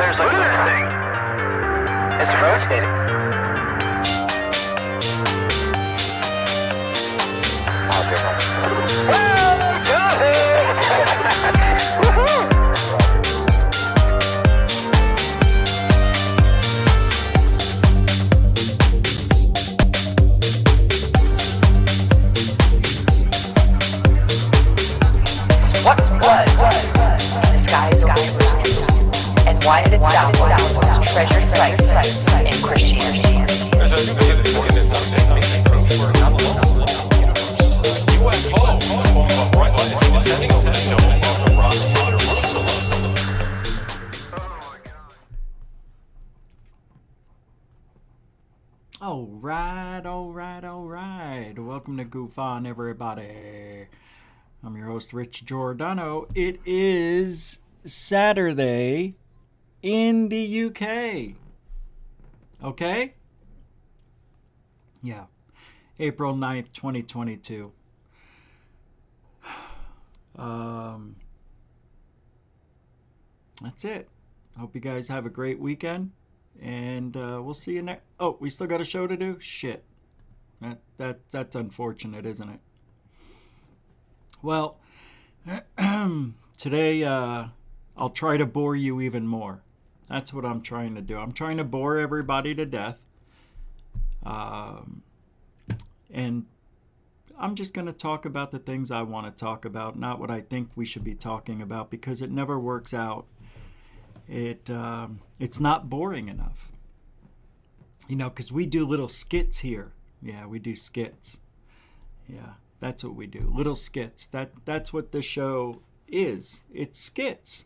There's like this thing. It's rotating. What was in the skies over Jerusalem, and why did it sound like it was treasured sites in Christianity? There's a new evidence of saying proofs were not alone. UFO, the form of a bright light, is descending over the dome of the rock of Jerusalem. All right. Welcome to Goof On, everybody. I'm your host, Rich Giordano. It is Saturday in the UK. Okay? Yeah. April 9th, 2022. That's it. Hope you guys have a great weekend. And we'll see you next. Oh, we still got a show to do? Shit. That's unfortunate, isn't it? Well, today I'll try to bore you even more. That's what I'm trying to do. I'm trying to bore everybody to death. And I'm just going to talk about the things I want to talk about, not what I think we should be talking about, because it never works out. It's not boring enough. You know, because we do little skits here. Yeah, we do skits. Yeah, that's what we do. Little skits. That's what the show is. It's skits.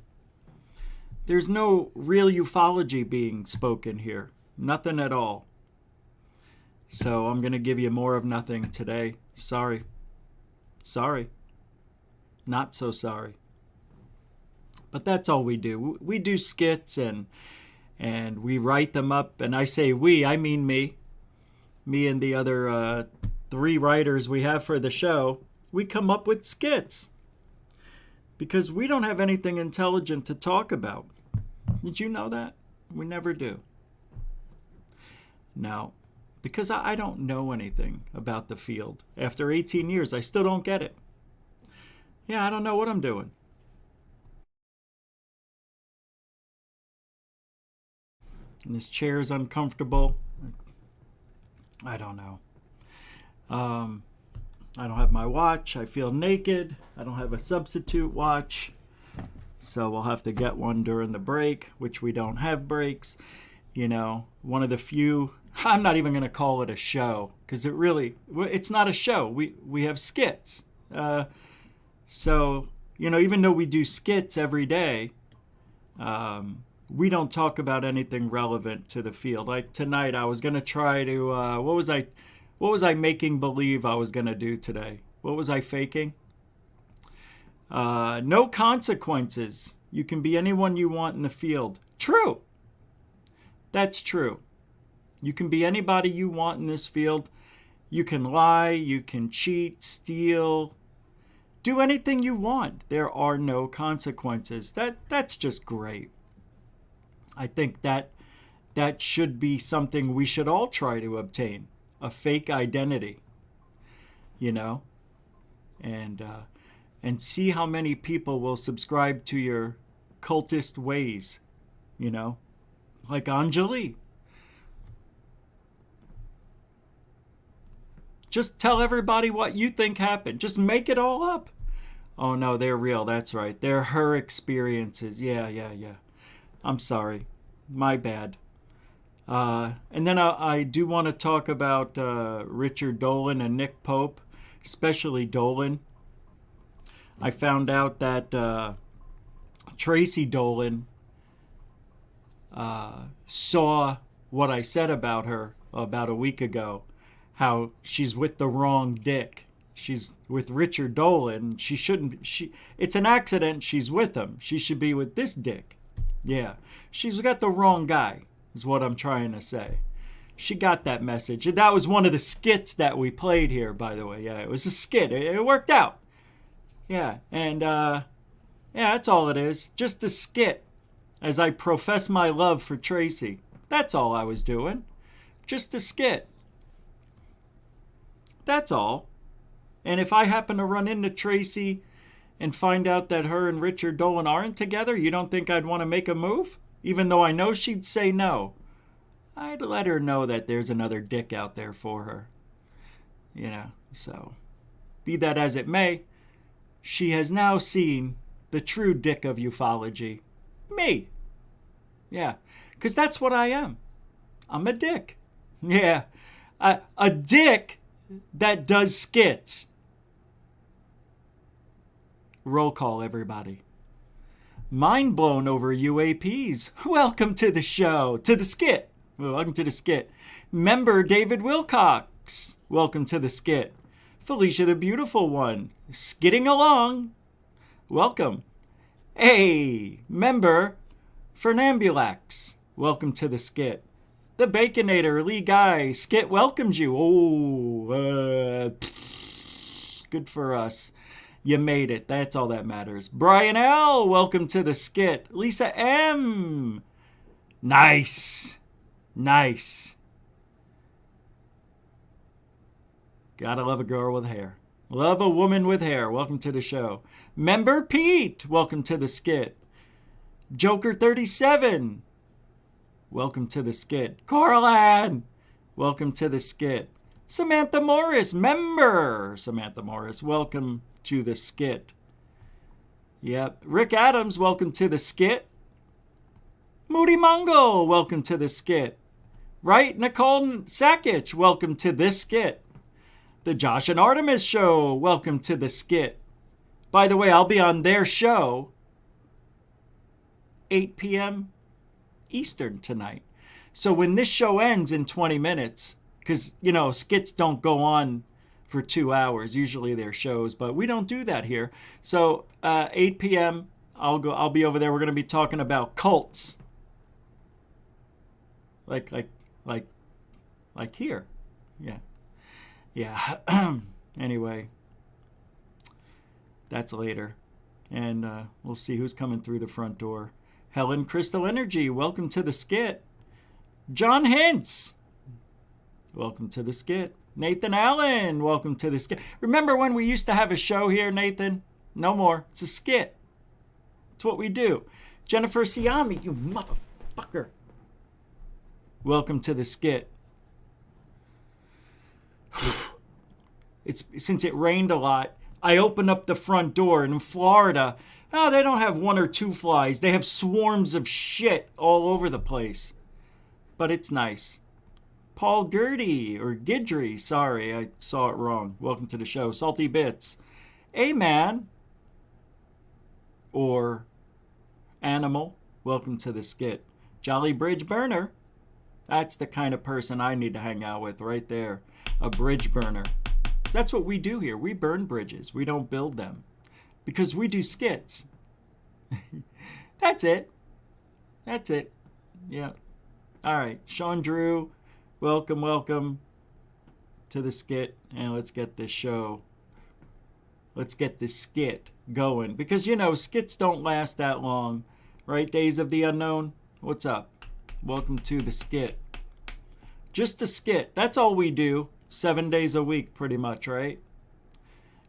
There's no real ufology being spoken here. Nothing at all. So I'm going to give you more of nothing today. Sorry. Not so sorry. But that's all we do. We do skits and we write them up. And I say we, I mean me. Me and the other 3 writers we have for the show. We come up with skits. Because we don't have anything intelligent to talk about. Did you know that? We never do. No. Because I don't know anything about the field. After 18 years, I still don't get it. Yeah, I don't know what I'm doing. And this chair is uncomfortable. I don't know. I don't have my watch. I feel naked. I don't have a substitute watch. So we'll have to get one during the break, which we don't have breaks. You know, one of the few... I'm not even going to call it a show, because it's not a show. We have skits. So, you know, even though we do skits every day, we don't talk about anything relevant to the field. Like tonight, I was going to try to, what was I making believe I was going to do today? What was I faking? No consequences. You can be anyone you want in the field. True. That's true. You can be anybody you want in this field. You can lie, you can cheat, steal, do anything you want. There are no consequences. That's just great. I think that should be something we should all try to obtain. A fake identity. You know? And see how many people will subscribe to your cultist ways. You know? Like Anjali. Just tell everybody what you think happened. Just make it all up. Oh, no, they're real. That's right. They're her experiences. Yeah. I'm sorry. My bad. And then I do want to talk about Richard Dolan and Nick Pope, especially Dolan. I found out that Tracy Dolan saw what I said about her about a week ago. How she's with the wrong dick. She's with Richard Dolan. She shouldn't. It's an accident she's with him. She should be with this dick. Yeah. She's got the wrong guy, is what I'm trying to say. She got that message. That was one of the skits that we played here, by the way. Yeah, it was a skit. It worked out. Yeah. And, yeah, that's all it is. Just a skit. as I profess my love for Tracy. That's all I was doing. Just a skit. That's all. And if I happen to run into Tracy and find out that her and Richard Dolan aren't together, you don't think I'd want to make a move? Even though I know she'd say no. I'd let her know that there's another dick out there for her. You know, so be that as it may, she has now seen the true dick of ufology. Me. Yeah, because that's what I am. I'm a dick. Yeah, a dick that does skits. Roll call, everybody. Mind blown over UAPs. Welcome to the show, to the skit. Welcome to the skit. Member David Wilcox. Welcome to the skit. Felicia the Beautiful One. Skitting along. Welcome. Hey, member Fernambulax. Welcome to the skit. The Baconator, Lee Guy. Skit welcomes you. Oh, good for us. You made it. That's all that matters. Brian L., welcome to the skit. Lisa M. Nice. Nice. Gotta love a girl with hair. Love a woman with hair. Welcome to the show. Member Pete, welcome to the skit. Joker 37, welcome to the skit. Coraline, welcome to the skit. Samantha Morris, member Samantha Morris, welcome to the skit. Yep. Rick Adams, welcome to the skit. Moody Mungo, welcome to the skit. Right, Nicole Sakic, welcome to this skit. The Josh and Artemis Show, welcome to the skit. By the way, I'll be on their show 8 p.m. Eastern tonight. So when this show ends in 20 minutes, because, you know, skits don't go on for 2 hours. Usually they're shows, but we don't do that here. So 8 p.m., I'll be over there. We're going to be talking about cults. Like here. Yeah. Yeah. Anyway, that's later. And we'll see who's coming through the front door. Helen Crystal Energy, welcome to the skit. John Hintz, welcome to the skit. Nathan Allen, welcome to the skit. Remember when we used to have a show here, Nathan? No more. It's a skit. It's what we do. Jennifer Siami, you motherfucker. Welcome to the skit. Since it rained a lot, I opened up the front door, and in Florida, they don't have 1 or 2 flies. They have swarms of shit all over the place. But it's nice. Paul Gertie, or Gidry, sorry, I saw it wrong. Welcome to the show. Salty Bits. A-Man, or Animal, welcome to the skit. Jolly Bridge Burner, that's the kind of person I need to hang out with right there. A bridge burner. That's what we do here. We burn bridges. We don't build them. Because we do skits. That's it. That's it. Yeah. All right. Sean Drew, welcome to the skit. And let's get this show. Let's get this skit going. Because, you know, skits don't last that long. Right? Days of the Unknown. What's up? Welcome to the skit. Just a skit. That's all we do. 7 days a week, pretty much, right?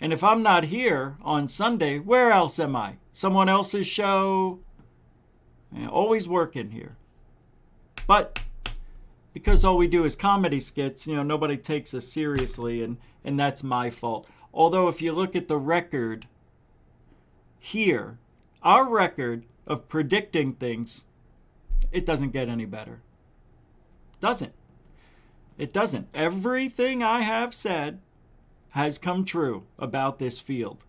And if I'm not here on Sunday, where else am I? Someone else's show? Always working here. But because all we do is comedy skits, you know, nobody takes us seriously, and that's my fault. Although if you look at the record here, our record of predicting things, it doesn't get any better. Doesn't. It doesn't. Everything I have said has come true about this field.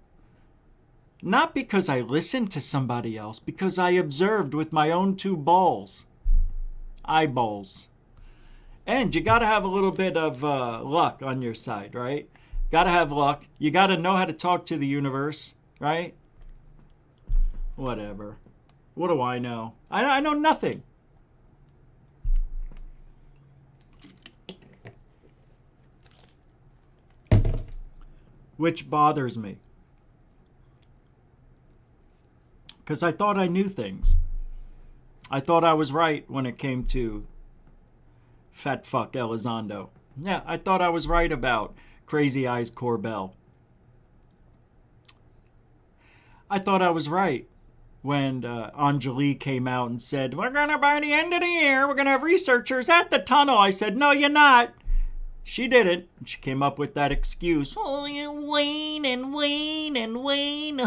Not because I listened to somebody else, because I observed with my own 2 eyeballs. And you got to have a little bit of luck on your side, right? Got to have luck. You got to know how to talk to the universe, right? Whatever. What do I know? I know nothing. Which bothers me. Because I thought I knew things. I thought I was right when it came to fat fuck Elizondo. Yeah, I thought I was right about Crazy Eyes Corbell. I thought I was right when Anjali came out and said, we're going to, by the end of the year, we're going to have researchers at the tunnel. I said, no, you're not. She didn't. She came up with that excuse. Oh, you wane and wane and wane.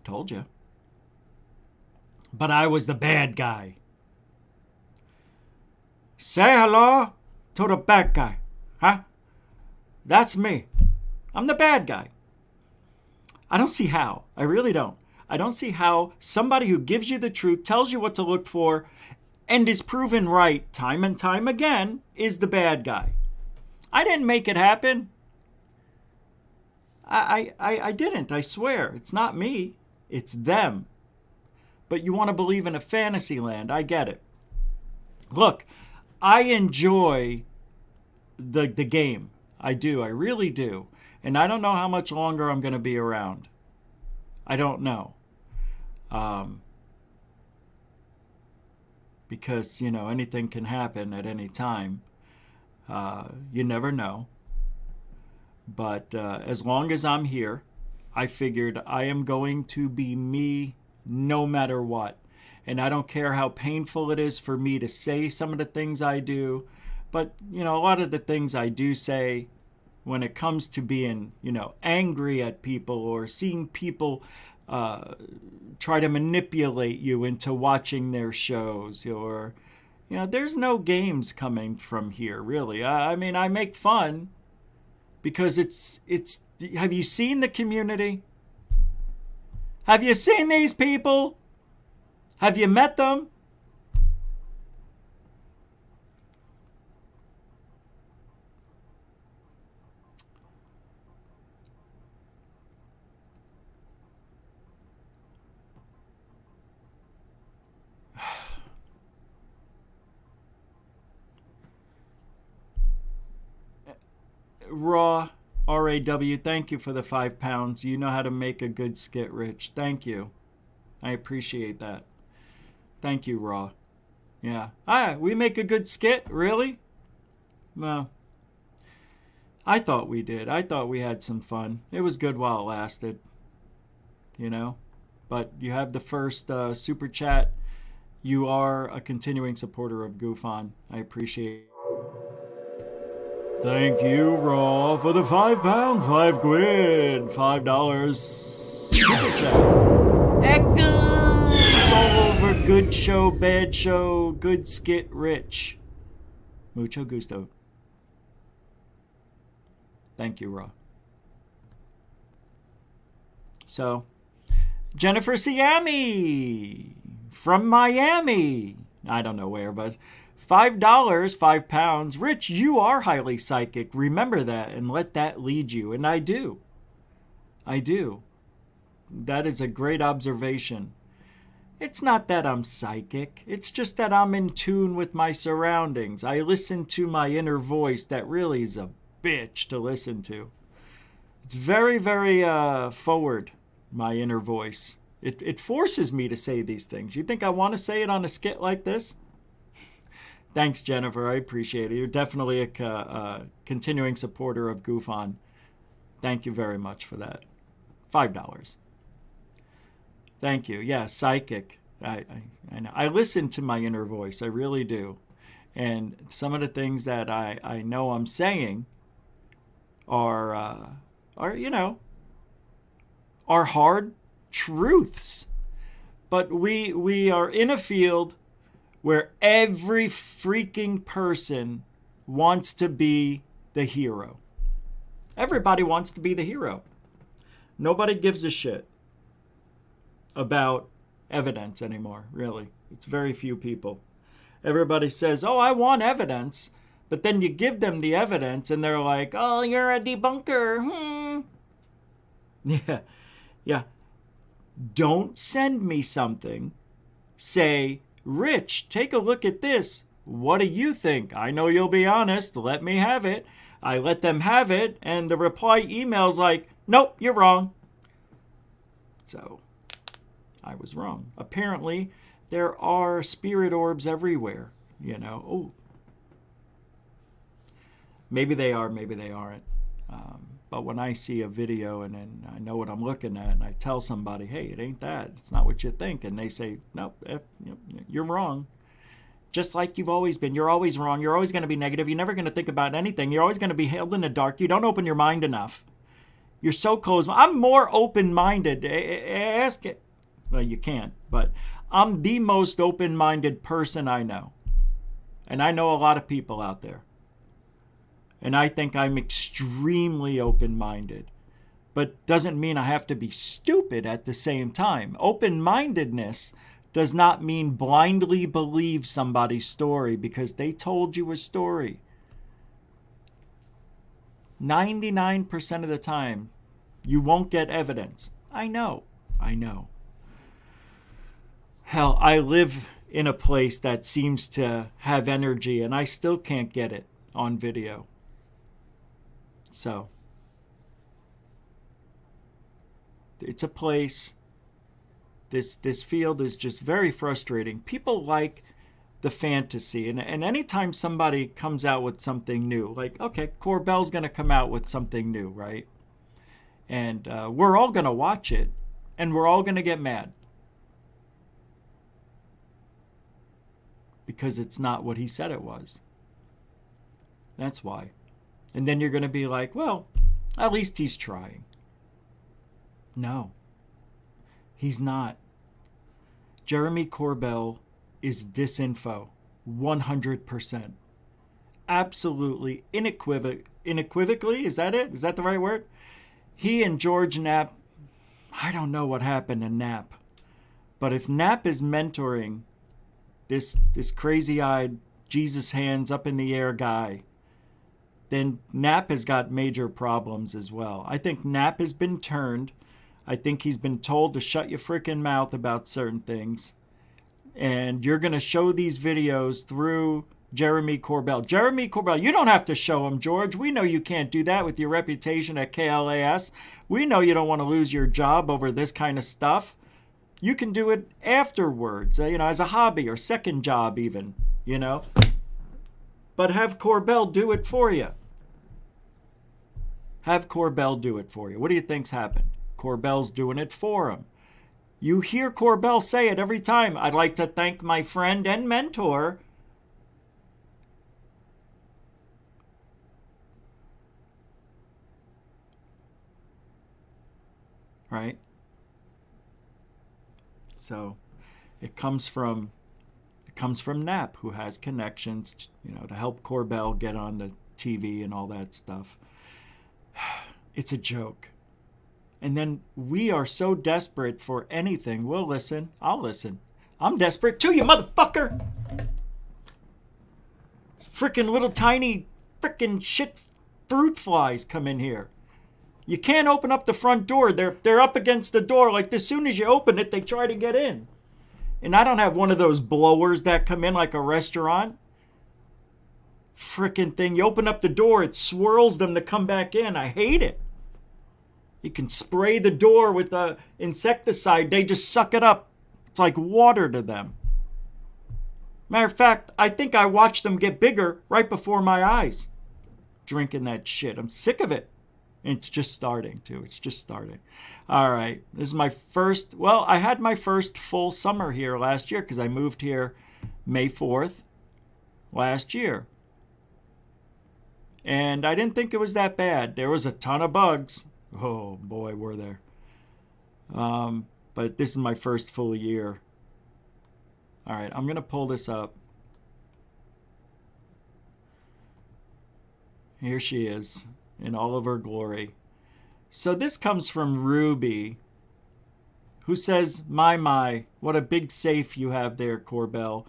Told you. But I was the bad guy. Say hello to the bad guy. Huh? That's me. I'm the bad guy. I don't see how. I really don't. I don't see how somebody who gives you the truth, tells you what to look for, and is proven right time and time again is the bad guy. I didn't make it happen. I didn't. I swear. It's not me. It's them. But you want to believe in a fantasy land. I get it. Look, I enjoy the game. I do. I really do. And I don't know how much longer I'm going to be around. I don't know. Because, you know, anything can happen at any time. You never know. But as long as I'm here, I figured I am going to be me no matter what. And I don't care how painful it is for me to say some of the things I do. But, you know, a lot of the things I do say, when it comes to being, you know, angry at people or seeing people try to manipulate you into watching their shows, or, you know, there's no games coming from here, really. I mean, I make fun because it's, have you seen the community? Have you seen these people? Have you met them? Raw, R-A-W, thank you for the £5. You know how to make a good skit, Rich. Thank you. I appreciate that. Thank you, Raw. Yeah. We make a good skit? Really? Well, I thought we did. I thought we had some fun. It was good while it lasted. You know? But you have the first super chat. You are a continuing supporter of Goof On. I appreciate it. Thank you, Raw, for the £5, £5, $5 super chat. Echo! All over good show, bad show, good skit, Rich. Mucho gusto. Thank you, Raw. So, Jennifer Siami from Miami. I don't know where, but $5, £5. Rich, you are highly psychic. Remember that and let that lead you. And I do. I do. That is a great observation. It's not that I'm psychic. It's just that I'm in tune with my surroundings. I listen to my inner voice that really is a bitch to listen to. It's very, very forward, my inner voice. It forces me to say these things. You think I want to say it on a skit like this? Thanks, Jennifer. I appreciate it. You're definitely a continuing supporter of Goof On. Thank you very much for that. $5. Thank you. Yeah, psychic. I know. I listen to my inner voice. I really do. And some of the things that I know I'm saying are you know, are hard truths. But we are in a field where every freaking person wants to be the hero. Everybody wants to be the hero. Nobody gives a shit about evidence anymore, really. It's very few people. Everybody says, oh, I want evidence. But then you give them the evidence and they're like, oh, you're a debunker. Yeah. Don't send me something. Say, Rich, take a look at this. What do you think? I know you'll be honest. Let me have it. I let them have it, and the reply email's like, nope, you're wrong. So I was wrong. Apparently, there are spirit orbs everywhere. Oh, maybe they are, maybe they aren't. But when I see a video and then I know what I'm looking at and I tell somebody, hey, it ain't that. It's not what you think. And they say, nope, you're wrong. Just like you've always been. You're always wrong. You're always going to be negative. You're never going to think about anything. You're always going to be held in the dark. You don't open your mind enough. You're so closed. I'm more open-minded. Ask it. Well, you can't. But I'm the most open-minded person I know. And I know a lot of people out there. And I think I'm extremely open-minded. But doesn't mean I have to be stupid at the same time. Open-mindedness does not mean blindly believe somebody's story because they told you a story. 99% of the time, you won't get evidence. I know. Hell, I live in a place that seems to have energy and I still can't get it on video. So, it's a place, this field is just very frustrating. People like the fantasy, and anytime somebody comes out with something new, like, okay, Corbell's going to come out with something new, right? And we're all going to watch it, and we're all going to get mad. Because it's not what he said it was. That's why. And then you're going to be like, well, at least he's trying. No, he's not. Jeremy Corbell is disinfo, 100%. Absolutely, unequivocally, is that it? Is that the right word? He and George Knapp, I don't know what happened to Knapp. But if Knapp is mentoring this crazy-eyed, Jesus hands up in the air guy, then Knapp has got major problems as well. I think Knapp has been turned. I think he's been told to shut your freaking mouth about certain things. And you're going to show these videos through Jeremy Corbell. Jeremy Corbell, you don't have to show him, George. We know you can't do that with your reputation at KLAS. We know you don't want to lose your job over this kind of stuff. You can do it afterwards, as a hobby or second job even, But have Corbell do it for you. Have Corbell do it for you. What do you think's happened? Corbell's doing it for him. You hear Corbell say it every time. I'd like to thank my friend and mentor. Right? So it comes from Knapp, who has connections, to help Corbell get on the TV and all that stuff. It's a joke. And then we are so desperate for anything. We'll listen. I'll listen. I'm desperate too, you motherfucker. Frickin' little tiny frickin' shit fruit flies come in here. You can't open up the front door. They're up against the door. Like, as soon as you open it, they try to get in. And I don't have one of those blowers that come in like a restaurant. Frickin' thing. You open up the door, it swirls them to come back in. I hate it. You can spray the door with the insecticide. They just suck it up. It's like water to them. Matter of fact, I think I watched them get bigger right before my eyes. Drinking that shit. I'm sick of it. And it's just starting, too. It's just starting. All right. This is my first... Well, I had my first full summer here last year because I moved here May 4th last year. And I didn't think it was that bad. There was a ton of bugs. Oh, boy, were there. But this is my first full year. All right, I'm going to pull this up. Here she is in all of her glory. So this comes from Ruby, who says, my, what a big safe you have there, Corbell.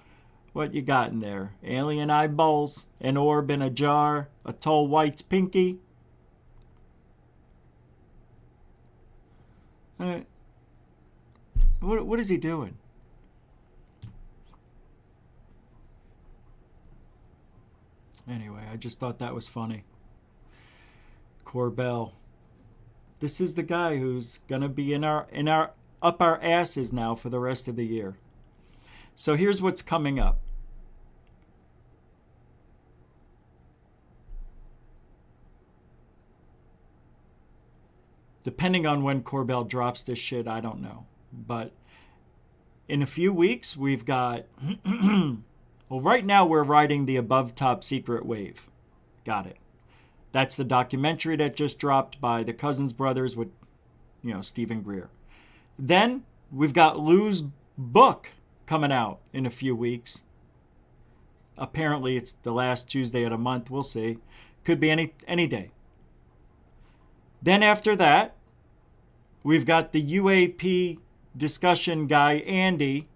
What you got in there? Alien eyeballs, an orb in a jar, a tall white pinky. What is he doing? Anyway, I just thought that was funny. Corbell. This is the guy who's gonna be in our up our asses now for the rest of the year. So here's what's coming up. Depending on when Corbell drops this shit, I don't know. But in a few weeks, we've got... well, right now we're riding the above top secret wave. Got it. That's the documentary that just dropped by the Cousins brothers with, Stephen Greer. Then we've got Lue's book coming out in a few weeks. Apparently it's the last Tuesday of the month. We'll see. Could be any day. Then after that, we've got the UAP discussion guy, Andy,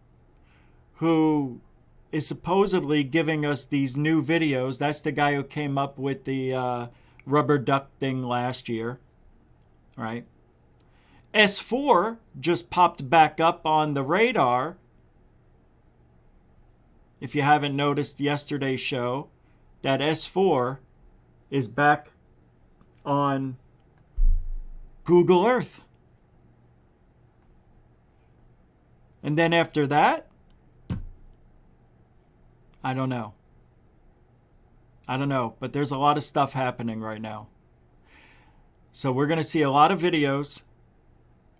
who is supposedly giving us these new videos. That's the guy who came up with the rubber duck thing last year, right? S4 just popped back up on the radar. If you haven't noticed yesterday's show, that S4 is back on Google Earth. And then after that, I don't know. But there's a lot of stuff happening right now. So we're going to see a lot of videos.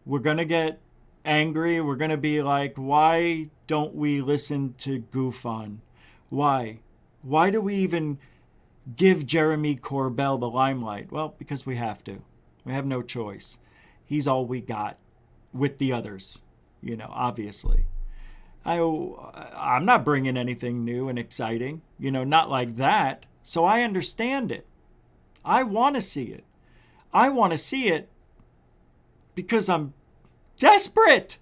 We're going to get angry. We're going to be like, why don't we listen to GoofOn? Why? Why do we even give Jeremy Corbell the limelight? Well, because we have to. We have no choice. He's all we got with the others, obviously. I'm not bringing anything new and exciting, not like that. So I understand it. I want to see it. I want to see it because I'm desperate.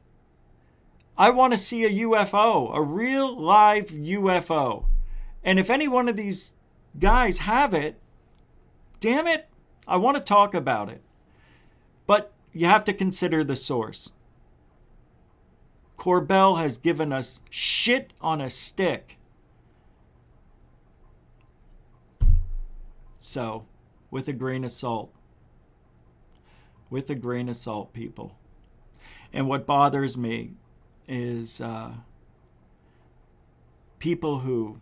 I want to see a UFO, a real live UFO. And if any one of these guys have it, damn it, I want to talk about it. But you have to consider the source. Corbell has given us shit on a stick. So, with a grain of salt. With a grain of salt, people. And what bothers me is people who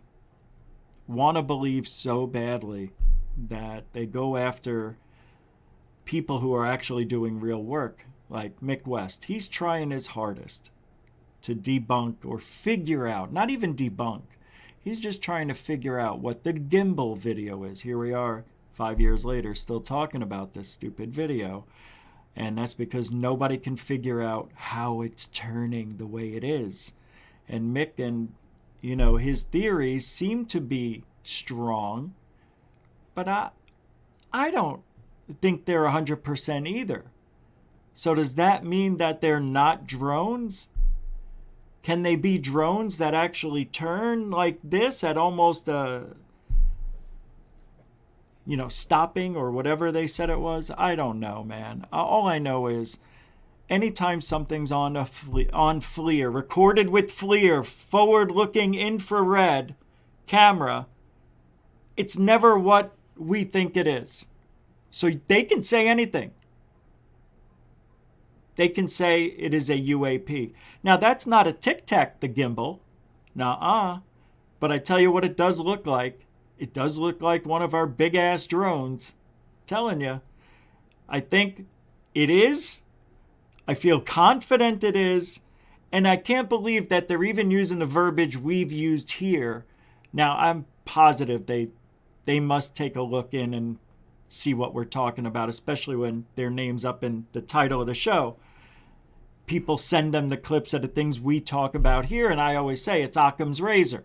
want to believe so badly that they go after people who are actually doing real work, like Mick West. He's trying his hardest to debunk or figure out, not even debunk. He's just trying to figure out what the gimbal video is. Here we are 5 years later still talking about this stupid video. And that's because nobody can figure out how it's turning the way it is. And Mick and, his theories seem to be strong, but I don't think they're 100% either. So does that mean that they're not drones? Can they be drones that actually turn like this at almost a, stopping or whatever they said it was? I don't know, man. All I know is anytime something's on FLIR, recorded with FLIR, forward-looking infrared camera, it's never what we think it is. So they can say anything. They can say it is a UAP. Now, that's not a Tic Tac, the gimbal. Nuh-uh. But I tell you what it does look like. It does look like one of our big-ass drones. I'm telling you. I think it is. I feel confident it is. And I can't believe that they're even using the verbiage we've used here. Now, I'm positive they must take a look in and see what we're talking about, especially when their name's up in the title of the show. People send them the clips of the things we talk about here, and I always say it's Occam's razor.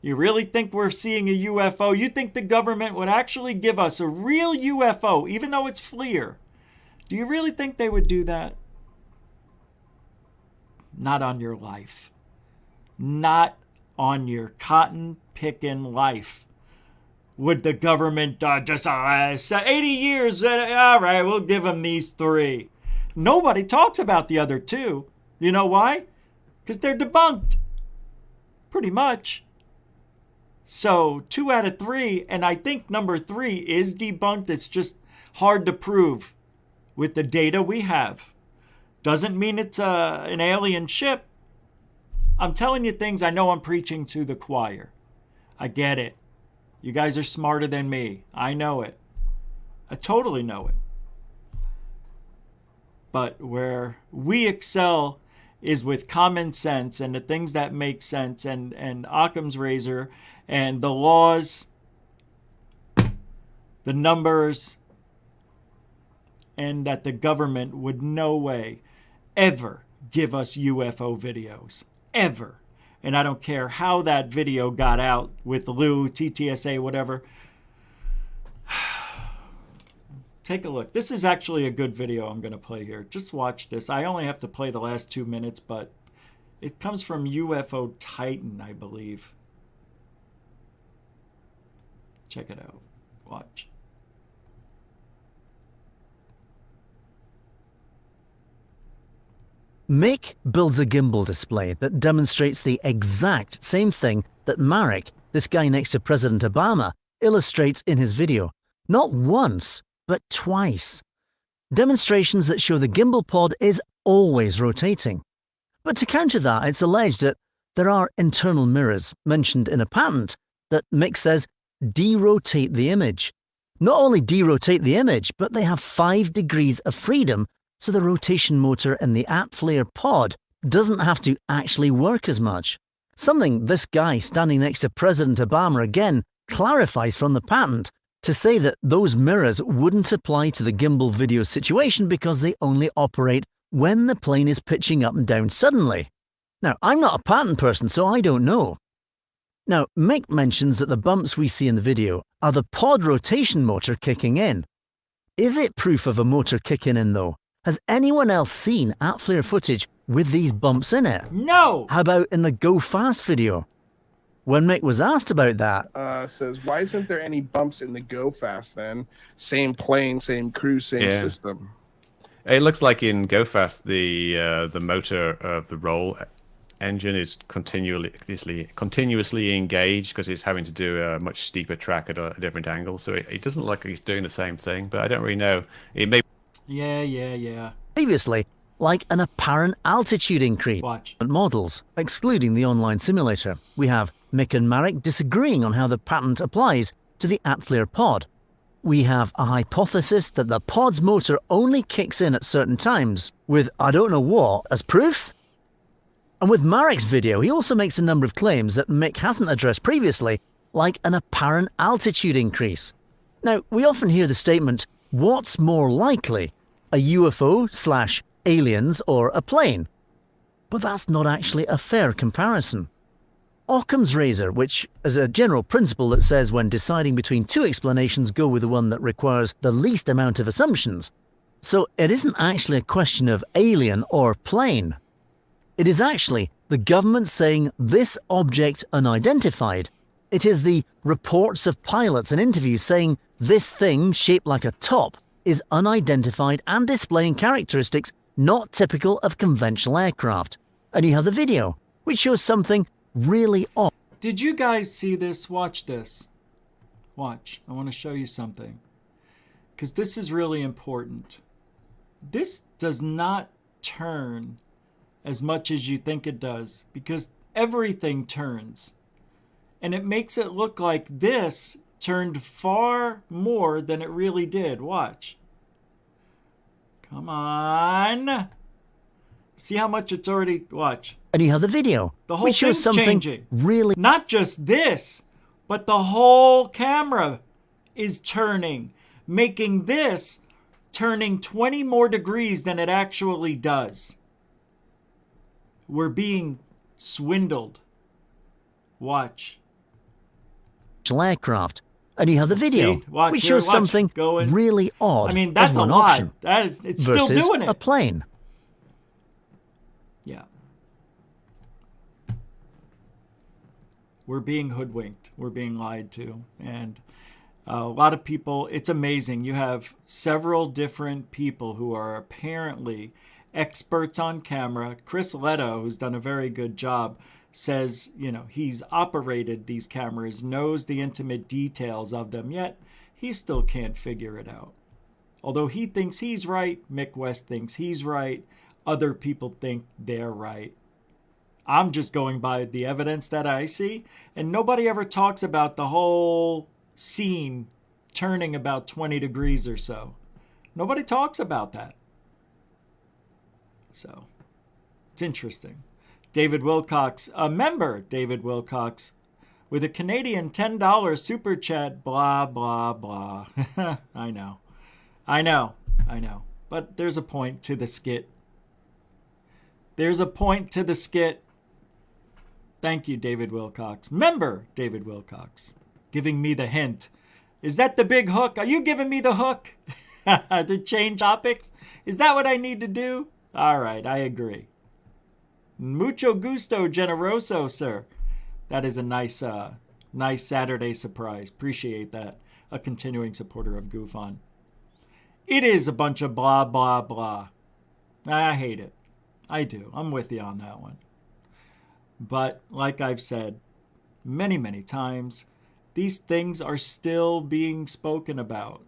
You really think we're seeing a UFO? You think the government would actually give us a real UFO, even though it's FLIR? Do you really think they would do that? Not on your life. Not on your cotton-picking life. Would the government just 80 years? All right, we'll give them these 3. Nobody talks about the other 2. You know why? Because they're debunked. Pretty much. So 2 out of 3, and I think number 3 is debunked. It's just hard to prove with the data we have. Doesn't mean it's an alien ship. I'm telling you things. I know I'm preaching to the choir. I get it. You guys are smarter than me. I know it. I totally know it. But where we excel is with common sense and the things that make sense, and Occam's razor and the laws, the numbers, and that the government would no way ever give us UFO videos. Ever. And I don't care how that video got out with Lue, TTSA, whatever. Take a look. This is actually a good video I'm going to play here. Just watch this. I only have to play the last 2 minutes, but it comes from UFO Titan, I believe. Check it out. Watch. Mick builds a gimbal display that demonstrates the exact same thing that Marek, this guy next to President Obama, illustrates in his video. Not once, but twice. Demonstrations that show the gimbal pod is always rotating. But to counter that, it's alleged that there are internal mirrors mentioned in a patent that Mick says derotate the image. Not only derotate the image, but they have 5 degrees of freedom, so the rotation motor in the at-flare pod doesn't have to actually work as much. Something this guy standing next to President Obama again clarifies from the patent to say that those mirrors wouldn't apply to the gimbal video situation because they only operate when the plane is pitching up and down suddenly. Now, I'm not a patent person, so I don't know. Now, Mick mentions that the bumps we see in the video are the pod rotation motor kicking in. Is it proof of a motor kicking in, though? Has anyone else seen at-flare footage with these bumps in it? No! How about in the Go Fast video? When Mick was asked about that, says, why isn't there any bumps in the Go Fast then? Same plane, same crew, same system. It looks like in Go Fast, the motor of the roll engine is continuously engaged because it's having to do a much steeper track at a different angle. So it doesn't look like it's doing the same thing, but I don't really know. It may. Yeah. Previously, like an apparent altitude increase. Watch. Models, excluding the online simulator. We have Mick and Marek disagreeing on how the patent applies to the at-flare pod. We have a hypothesis that the pod's motor only kicks in at certain times, with I don't know what as proof. And with Marek's video, he also makes a number of claims that Mick hasn't addressed previously, like an apparent altitude increase. Now, we often hear the statement, what's more likely, a UFO/aliens or a plane? But that's not actually a fair comparison. Occam's razor, which is a general principle that says when deciding between 2 explanations, go with the one that requires the least amount of assumptions. So it isn't actually a question of alien or plane. It is actually the government saying this object unidentified. It is the reports of pilots and interviews saying this thing shaped like a top is unidentified and displaying characteristics not typical of conventional aircraft. And you have the video, which shows something really odd. Did you guys see this? Watch this. Watch. I want to show you something. Because this is really important. This does not turn as much as you think it does. Because everything turns. And it makes it look like this turned far more than it really did. Watch. Come on. See how much it's already... Watch. And you have the video, The whole which shows thing's something changing. really... Not just this, but the whole camera is turning, making this turning 20 more degrees than it actually does. We're being swindled. Watch. aircraft. And you have the video, See? Watch, which here, shows watch. something Going. really odd. I mean, that's as a one lot. option It's still versus doing it. a plane. Yeah. We're being hoodwinked. We're being lied to. And a lot of people, it's amazing. You have several different people who are apparently experts on camera. Chris Leto, who's done a very good job, says, he's operated these cameras, knows the intimate details of them, yet he still can't figure it out. Although he thinks he's right, Mick West thinks he's right, other people think they're right. I'm just going by the evidence that I see, and nobody ever talks about the whole scene turning about 20 degrees or so. Nobody talks about that. So, it's interesting. David Wilcox, a member, David Wilcox, with a Canadian $10 super chat, blah, blah, blah. I know. But there's a point to the skit. There's a point to the skit. Thank you, David Wilcox. Member, David Wilcox, giving me the hint. Is that the big hook? Are you giving me the hook to change topics? Is that what I need to do? All right, I agree. Mucho gusto, generoso, sir. That is a nice Saturday surprise. Appreciate that. A continuing supporter of Goof On. It is a bunch of blah, blah, blah. I hate it. I do. I'm with you on that one. But like I've said many, many times, these things are still being spoken about.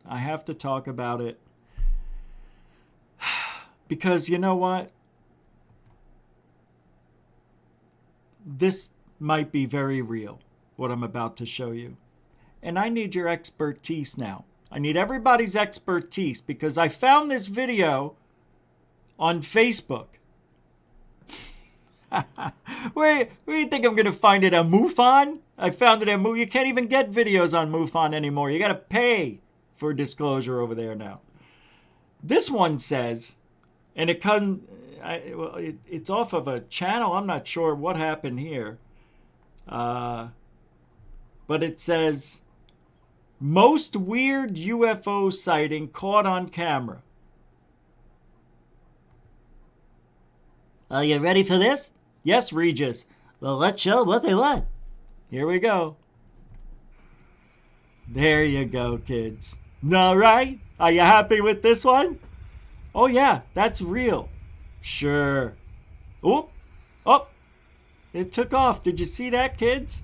I have to talk about it. Because you know what? This might be very real, what I'm about to show you. And I need your expertise now. I need everybody's expertise because I found this video on Facebook. Where do you think I'm going to find it? On MUFON? I found it at MUFON. You can't even get videos on MUFON anymore. You got to pay for disclosure over there now. This one says, and it's off of a channel. I'm not sure what happened here. But it says, most weird UFO sighting caught on camera. Are you ready for this? Yes, Regis. Well, let's show what they want. Here we go. There you go, kids. All right. Are you happy with this one? Oh, yeah, that's real. Sure. Oh, it took off. Did you see that, kids?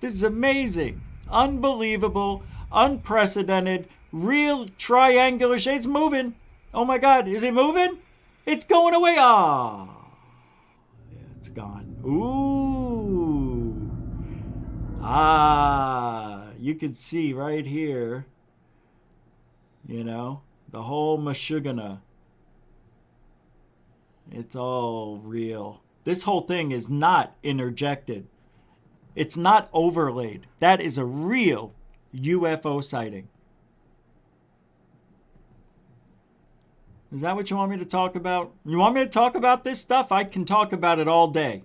This is amazing. Unbelievable. Unprecedented. Real triangular shape. It's moving. Oh, my God. Is it moving? It's going away. Ah. Yeah, it's gone. Ooh. Ah. You can see right here, you know, the whole Meshuggah. It's all real. This whole thing is not interjected. It's not overlaid. That is a real UFO sighting. Is that what you want me to talk about? You want me to talk about this stuff? I can talk about it all day.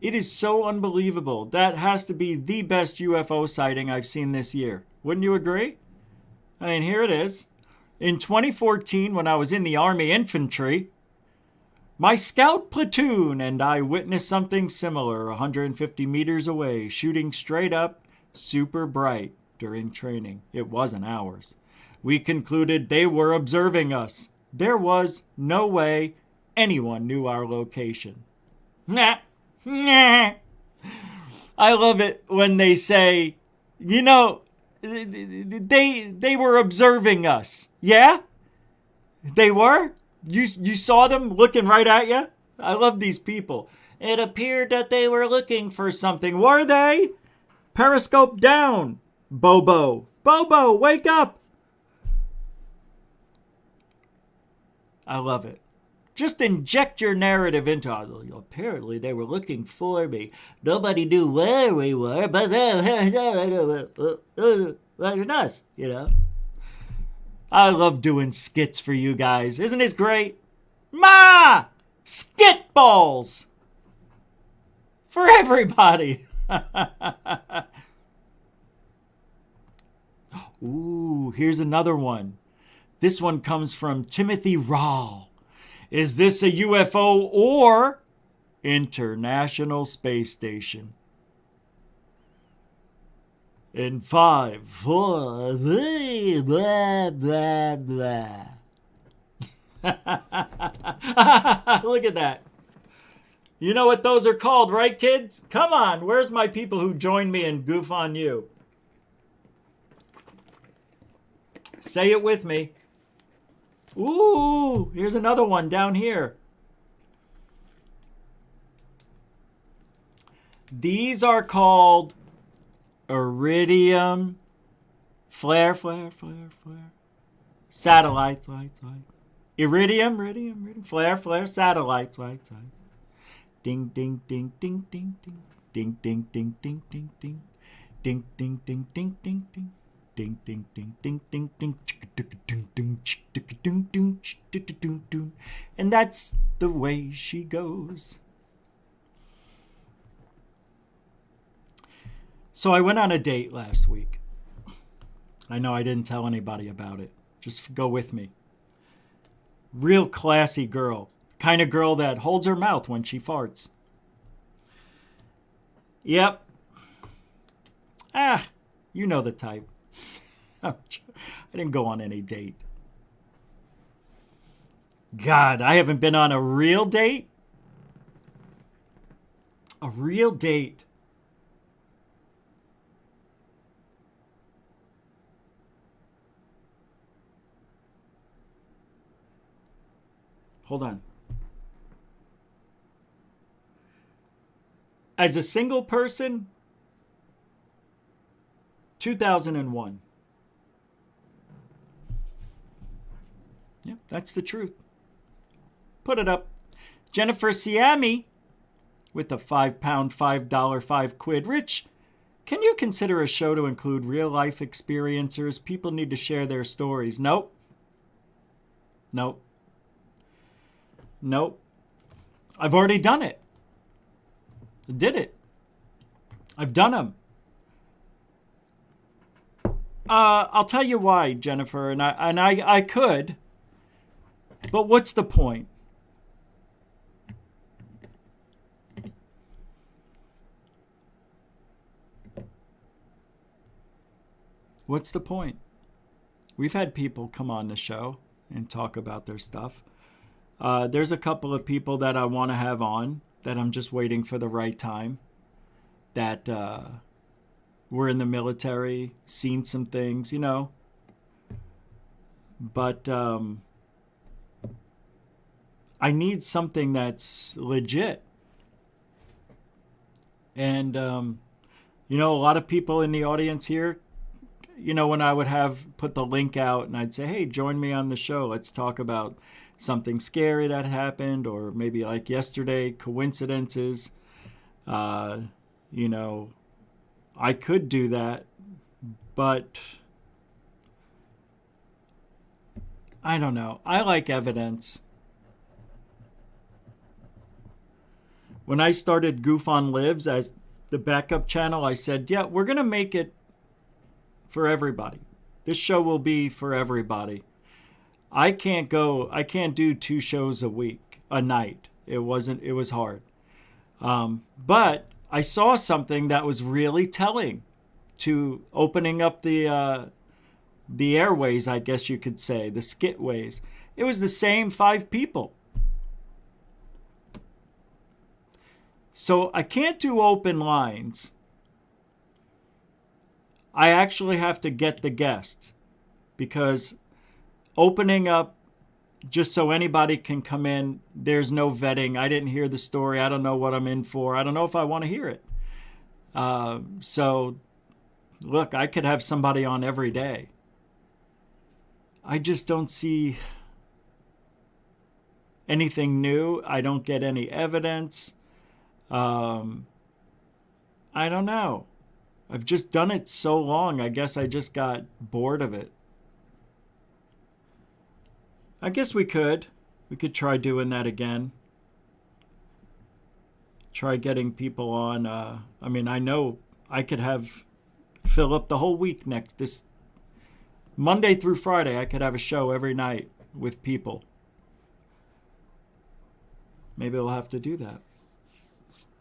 It is so unbelievable. That has to be the best UFO sighting I've seen this year. Wouldn't you agree? I mean, here it is. In 2014, when I was in the Army Infantry, my scout platoon and I witnessed something similar 150 meters away, shooting straight up, super bright during training. It wasn't ours. We concluded they were observing us. There was no way anyone knew our location. Nah. I love it when they say, you know, they were observing us. Yeah? They were? You saw them looking right at you? I love these people. It appeared that they were looking for something. Were they? Periscope down. Bobo, wake up. I love it. Just inject your narrative into it. Apparently they were looking for me. Nobody knew where we were, but that's us, you know. I love doing skits for you guys. Isn't this great? Ma! Skit balls! For everybody. Ooh, here's another one. This one comes from Timothy Rawl. Is this a UFO or International Space Station? In 5, 4, 3, blah, blah, blah. Look at that. You know what those are called, right, kids? Come on, where's my people who join me in Goof on You? Say it with me. Ooh, here's another one down here. These are called iridium flare. Satellites, lights. Iridium, flare, satellites, lights. Ding, ding, ding, ding, ding, ding. Ding, ding, ding, ding, ding, ding. Ding, ding, ding, ding, ding, ding. Ding, ding, ding, ding, ding, ding. And that's the way she goes. So I went on a date last week. I know I didn't tell anybody about it. Just go with me. Real classy girl. Kind of girl that holds her mouth when she farts. Yep. You know the type. I didn't go on any date. God, I haven't been on a real date. A real date. Hold on. As a single person, 2001. Yep, that's the truth. Put it up. Jennifer Siami with the £5, $5, 5 quid. Rich, can you consider a show to include real life experiencers? People need to share their stories. Nope. I've already done it. I did it. I've done them. I'll tell you why, Jennifer, and I could, but what's the point? What's the point? We've had people come on the show and talk about their stuff. There's a couple of people that I want to have on that I'm just waiting for the right time, that were in the military, seen some things, you know. But I need something that's legit. And, you know, a lot of people in the audience here, you know, when I would have put the link out and I'd say, hey, join me on the show. Let's talk about something scary that happened, or maybe like yesterday, coincidences. You know, I could do that, but I don't know. I like evidence. When I started Goof on Lives as the backup channel, I said, yeah, we're going to make it for everybody. This show will be for everybody. I can't do 2 shows a night. It was hard. But I saw something that was really telling to opening up the airways, I guess you could say, the Skit ways. It was the same 5 people. So I can't do open lines. I actually have to get the guests, because opening up just so anybody can come in, there's no vetting. I didn't hear the story. I don't know what I'm in for. I don't know if I want to hear it. So, look, I could have somebody on every day. I just don't see anything new. I don't get any evidence. I don't know. I've just done it so long. I guess I just got bored of it. I guess we could try doing that again. Try getting people on. I mean, I know I could fill up the whole week this Monday through Friday. I could have a show every night with people. Maybe I'll have to do that.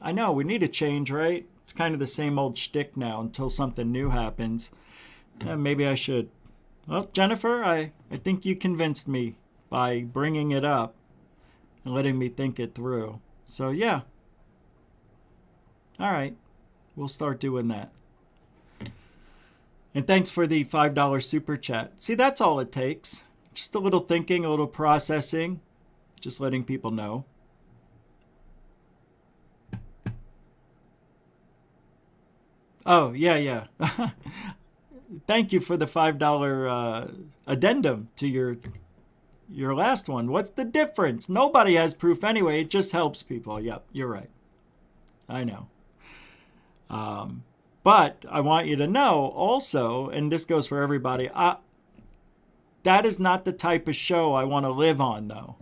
I know, we need a change, right? It's kind of the same old shtick now until something new happens. Maybe I should. Well, Jennifer, I think you convinced me by bringing it up and letting me think it through. So, yeah. All right. We'll start doing that. And thanks for the $5 super chat. See, that's all it takes. Just a little thinking, a little processing, just letting people know. Oh, yeah. Thank you for the $5 addendum to your last one. What's the difference? Nobody has proof anyway. It just helps people. Yep, you're right. I know. But I want you to know also, and this goes for everybody, that is not the type of show I want to live on, though.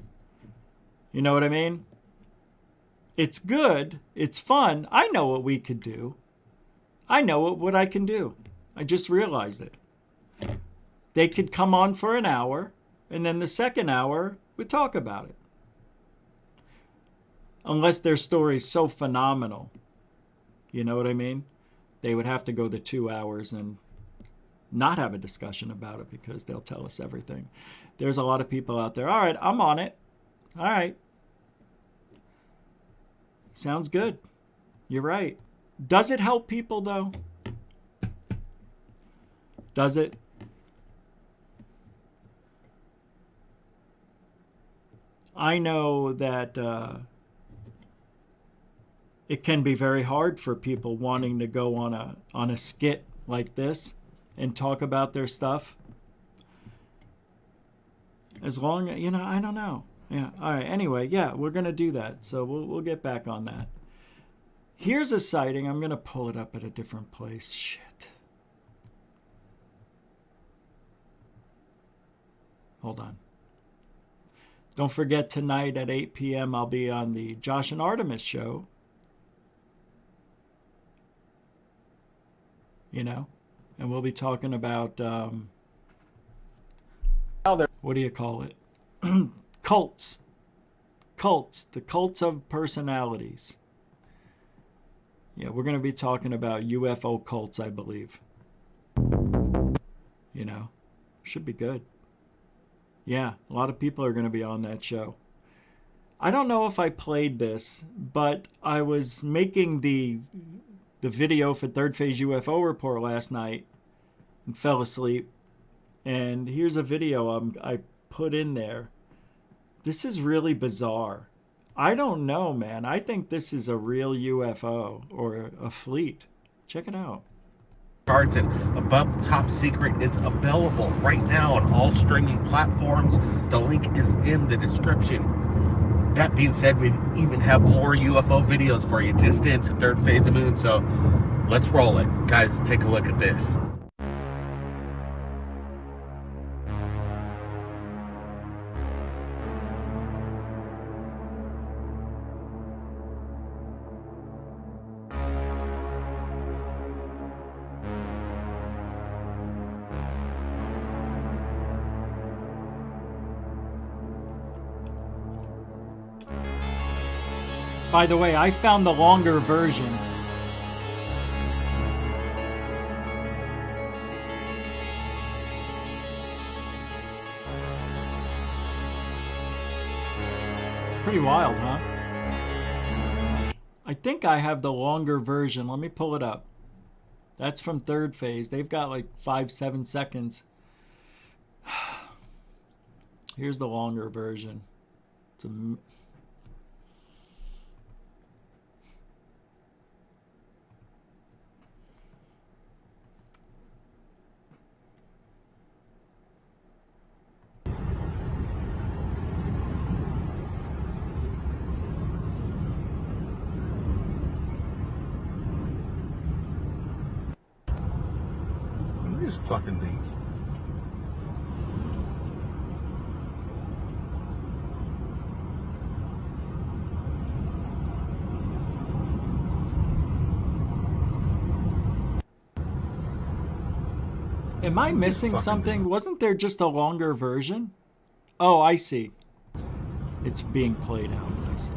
You know what I mean? It's good. It's fun. I know what we could do. I know what I can do. I just realized it. They could come on for an hour, and then the second hour, we talk about it. Unless their story's so phenomenal. You know what I mean? They would have to go the 2 hours and not have a discussion about it because they'll tell us everything. There's a lot of people out there. All right, I'm on it. All right. Sounds good. You're right. Does it help people, though? Does it? I know that it can be very hard for people wanting to go on a skit like this and talk about their stuff. As long, I don't know. Yeah. All right. Anyway, yeah, we're going to do that. So we'll get back on that. Here's a sighting. I'm going to pull it up at a different place. Shit. Hold on. Don't forget tonight at 8 p.m. I'll be on the Josh and Artemis show. And we'll be talking about, what do you call it? Cults. The cults of personalities. Yeah, we're going to be talking about UFO cults, I believe. Should be good. Yeah, a lot of people are going to be on that show. I don't know if I played this, but I was making the video for Third Phase UFO Report last night and fell asleep. And here's a video I put in there. This is really bizarre. I don't know, man. I think this is a real UFO or a fleet. Check it out. Cards and Above Top Secret is available right now on all streaming platforms. The link is in the description. That being said, we even have more UFO videos for you just into Third Phase of Moon, so let's roll it. Guys, take a look at this. By the way, I found the longer version. It's pretty wild, huh? I think I have the longer version. Let me pull it up. That's from Third Phase. They've got like 5-7 seconds. Here's the longer version. It's a... These fucking things. Am I missing something? Wasn't there just a longer version? Oh, I see. It's being played out. I see.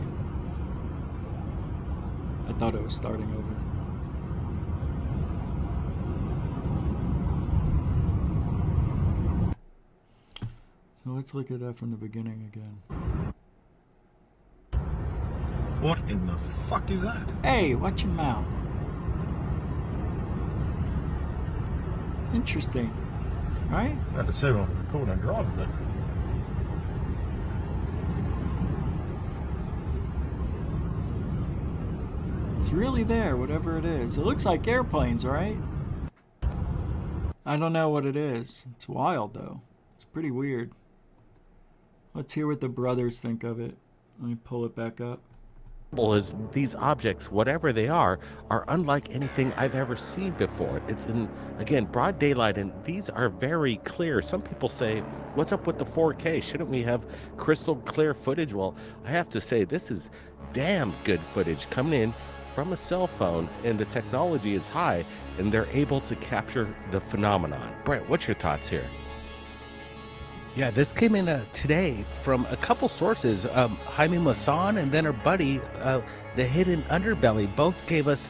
I thought it was starting over. So let's look at that from the beginning again. What in the fuck is that? Hey, watch your mouth. Interesting, right? Not to say I'm recording and driving, but really there, whatever it is. It looks like airplanes, right? I don't know what it is. It's wild, though. It's pretty weird. Let's hear what the brothers think of it. Let me pull it back up. Is these objects, whatever they are unlike anything I've ever seen before. It's in, again, broad daylight, and these are very clear. Some people say, what's up with the 4K? Shouldn't we have crystal clear footage? Well, I have to say, this is damn good footage coming in from a cell phone, and the technology is high, and they're able to capture the phenomenon. Brent, what's your thoughts here? Yeah, this came in today from a couple sources. Jaime Maussan and then her buddy, the Hidden Underbelly, both gave us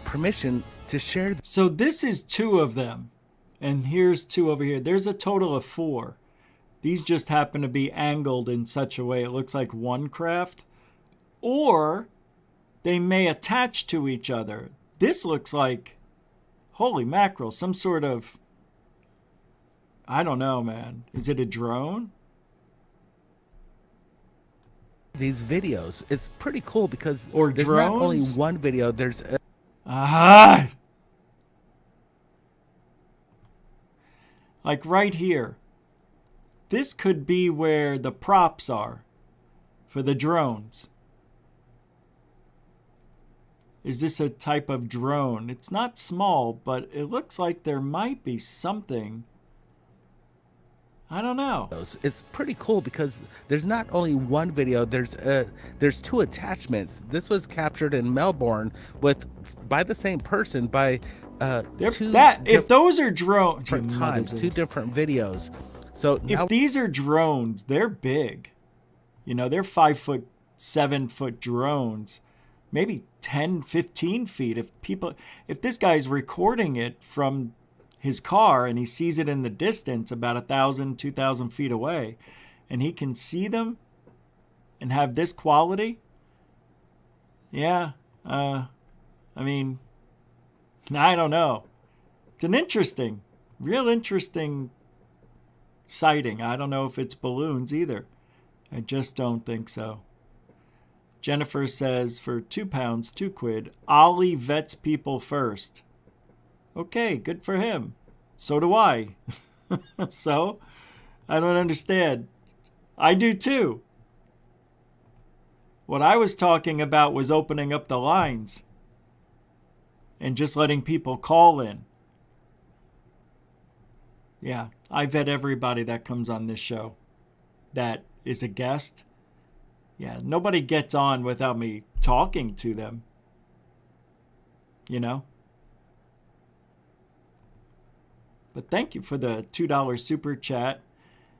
permission to share. So this is 2 of them. And here's 2 over here. There's a total of 4. These just happen to be angled in such a way it looks like one craft. Or they may attach to each other. This looks like, holy mackerel, some sort of, I don't know, man. Is it a drone? These videos, it's pretty cool because or there's drones? Not only one video, there's like right here. This could be where the props are for the drones. Is this a type of drone? It's not small, but it looks like there might be something. I don't know. It's pretty cool because there's not only one video, there's 2 attachments. This was captured in Melbourne by the same person by if those are drones, 2 different videos. So if these are drones, they're big. You know, they're 5 foot, 7 foot drones. Maybe 10, 15 feet. If this guy's recording it from his car and he sees it in the distance about 1,000, 2,000 feet away, and he can see them and have this quality, yeah, I mean, I don't know. It's an real interesting sighting. I don't know if it's balloons either. I just don't think so. Jennifer says, for £2, £2, Ollie vets people first. Okay, good for him. So do I. So, I don't understand. I do too. What I was talking about was opening up the lines and just letting people call in. Yeah, I vet everybody that comes on this show that is a guest. Yeah, nobody gets on without me talking to them. You know? But thank you for the $2 super chat.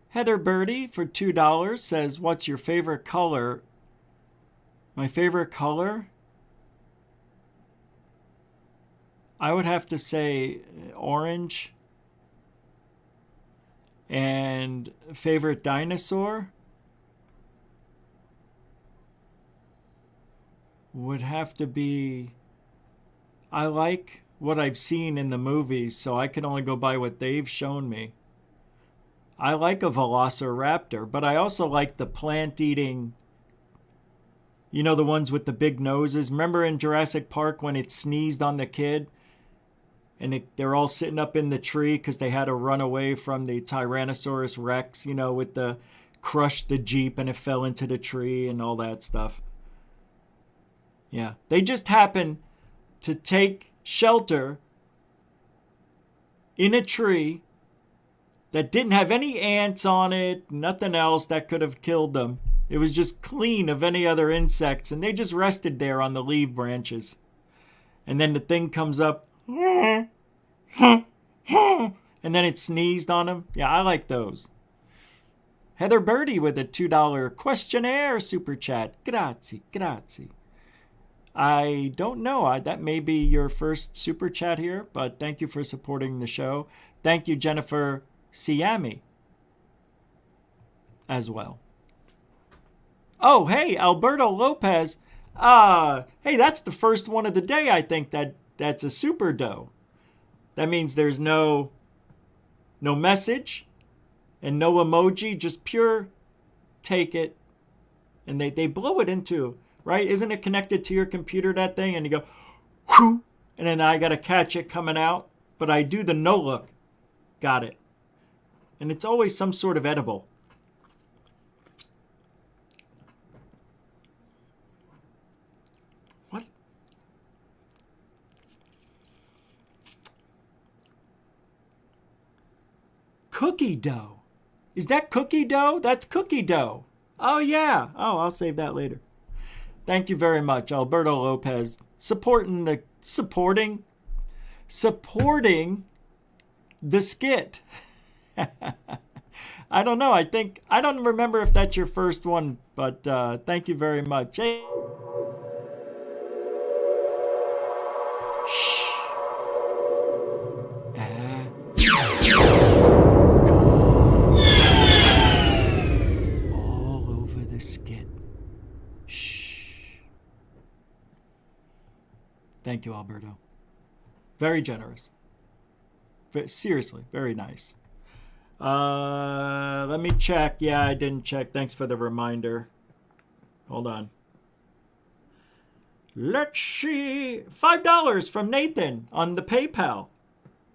Heather Birdie for $2 says, what's your favorite color? My favorite color? I would have to say orange. And favorite dinosaur? Would have to be, I like what I've seen in the movies, so I can only go by what they've shown me. I like a velociraptor, but I also like the plant-eating, you know, the ones with the big noses. Remember in Jurassic Park when it sneezed on the kid? And they're all sitting up in the tree because they had to run away from the Tyrannosaurus Rex, you know, with the crushed the Jeep and it fell into the tree and all that stuff. Yeah, they just happen to take shelter in a tree that didn't have any ants on it, nothing else that could have killed them. It was just clean of any other insects, and they just rested there on the leaf branches. And then the thing comes up, and then it sneezed on them. Yeah, I like those. Heather Birdie with a $2 questionnaire super chat. Grazie, grazie. I don't know. That may be your first super chat here, but thank you for supporting the show. Thank you, Jennifer Siami, as well. Oh, hey, Alberto Lopez. Hey, that's the first one of the day, I think, that's a super dough. That means there's no message and no emoji, just pure take it. And they blow it into... Right? Isn't it connected to your computer, that thing? And you go, whoo, and then I got to catch it coming out, but I do the no look. Got it. And it's always some sort of edible. What? Cookie dough. Is that cookie dough? That's cookie dough. Oh, yeah. Oh, I'll save that later. Thank you very much, Alberto Lopez. Supporting the skit. I don't know. I don't remember if that's your first one, but thank you very much. Hey. Shh. All over the skit. Shh. Thank you, Alberto. Very generous. Seriously, very nice. Let me check. Yeah, I didn't check. Thanks for the reminder. Hold on. Let's see. $5 from Nathan on the PayPal.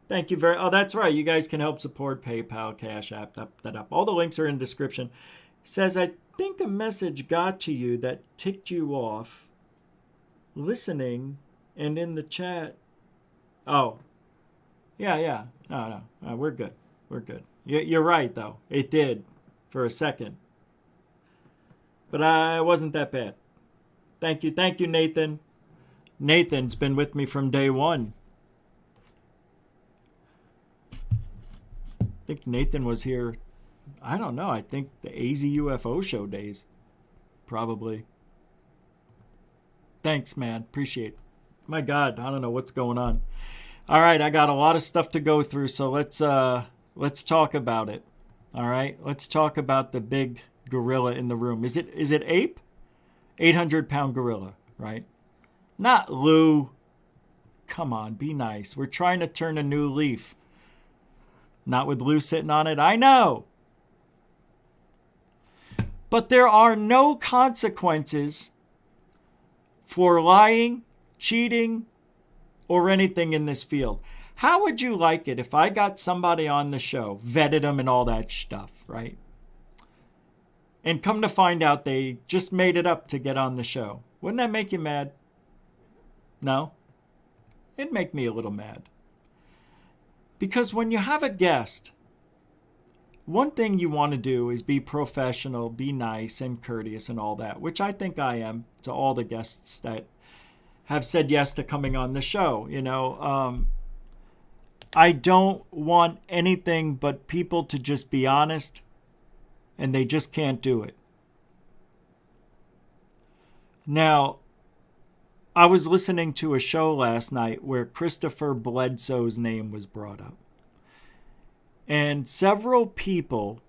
Thank you very. Oh, that's right. You guys can help support PayPal, Cash App, that up. All the links are in the description. Says, I think a message got to you that ticked you off listening and in the chat. Oh. Yeah. No. We're good. We're good. You're right, though. It did for a second. But it wasn't that bad. Thank you, Nathan. Nathan's been with me from day one. I think Nathan was here, I don't know, I think the AZ UFO show days. Probably. Thanks, man. Appreciate it. My God, I don't know what's going on. All right, I got a lot of stuff to go through, so let's talk about it. All right, let's talk about the big gorilla in the room. Is it ape? 800-pound gorilla, right? Not Lue. Come on, be nice. We're trying to turn a new leaf. Not with Lue sitting on it. I know. But there are no consequences for lying, cheating, or anything in this field. How would you like it if I got somebody on the show, vetted them and all that stuff, right? And come to find out they just made it up to get on the show. Wouldn't that make you mad? No? It'd make me a little mad. Because when you have a guest, one thing you want to do is be professional, be nice and courteous and all that, which I think I am to all the guests that have said yes to coming on the show. You know, I don't want anything but people to just be honest, and they just can't do it. Now, I was listening to a show last night where Christopher Bledsoe's name was brought up. And several people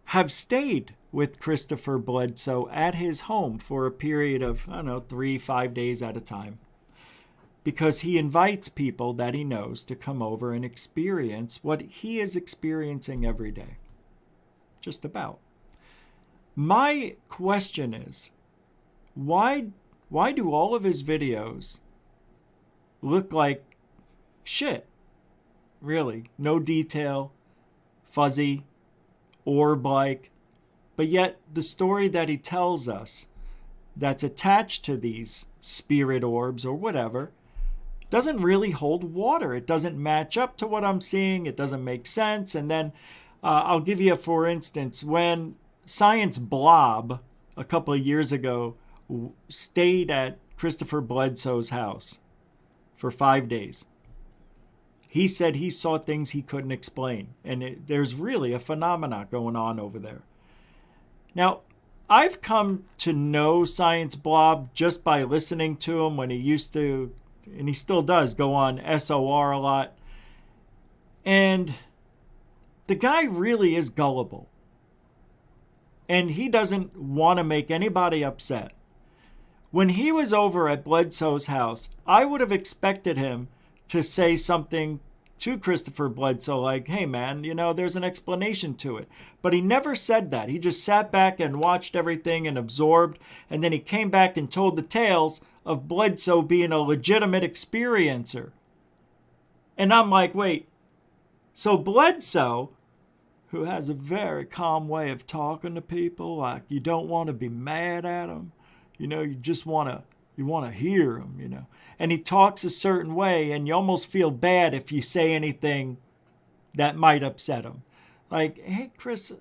have stayed with Christopher Bledsoe at his home for a period of, 3-5 days at a time. Because he invites people that he knows to come over and experience what he is experiencing every day. Just about. My question is, why do all of his videos look like shit? Really, no detail, fuzzy, orb-like, but yet the story that he tells us that's attached to these spirit orbs or whatever doesn't really hold water. It doesn't match up to what I'm seeing. It doesn't make sense. And then I'll give you, for instance, when Science Blob a couple of years ago stayed at Christopher Bledsoe's house for 5 days. He said he saw things he couldn't explain. And there's really a phenomena going on over there. Now, I've come to know Science Blob just by listening to him when he used to, and he still does, go on SOR a lot. And the guy really is gullible. And he doesn't want to make anybody upset. When he was over at Bledsoe's house, I would have expected him to say something to Christopher Bledsoe like, hey man, there's an explanation to it. But he never said that. He just sat back and watched everything and absorbed. And then he came back and told the tales of Bledsoe being a legitimate experiencer. And I'm like, wait, so Bledsoe, who has a very calm way of talking to people, like you don't want to be mad at him, you just want to hear him, and he talks a certain way, and you almost feel bad if you say anything that might upset him. Like, hey, Chris,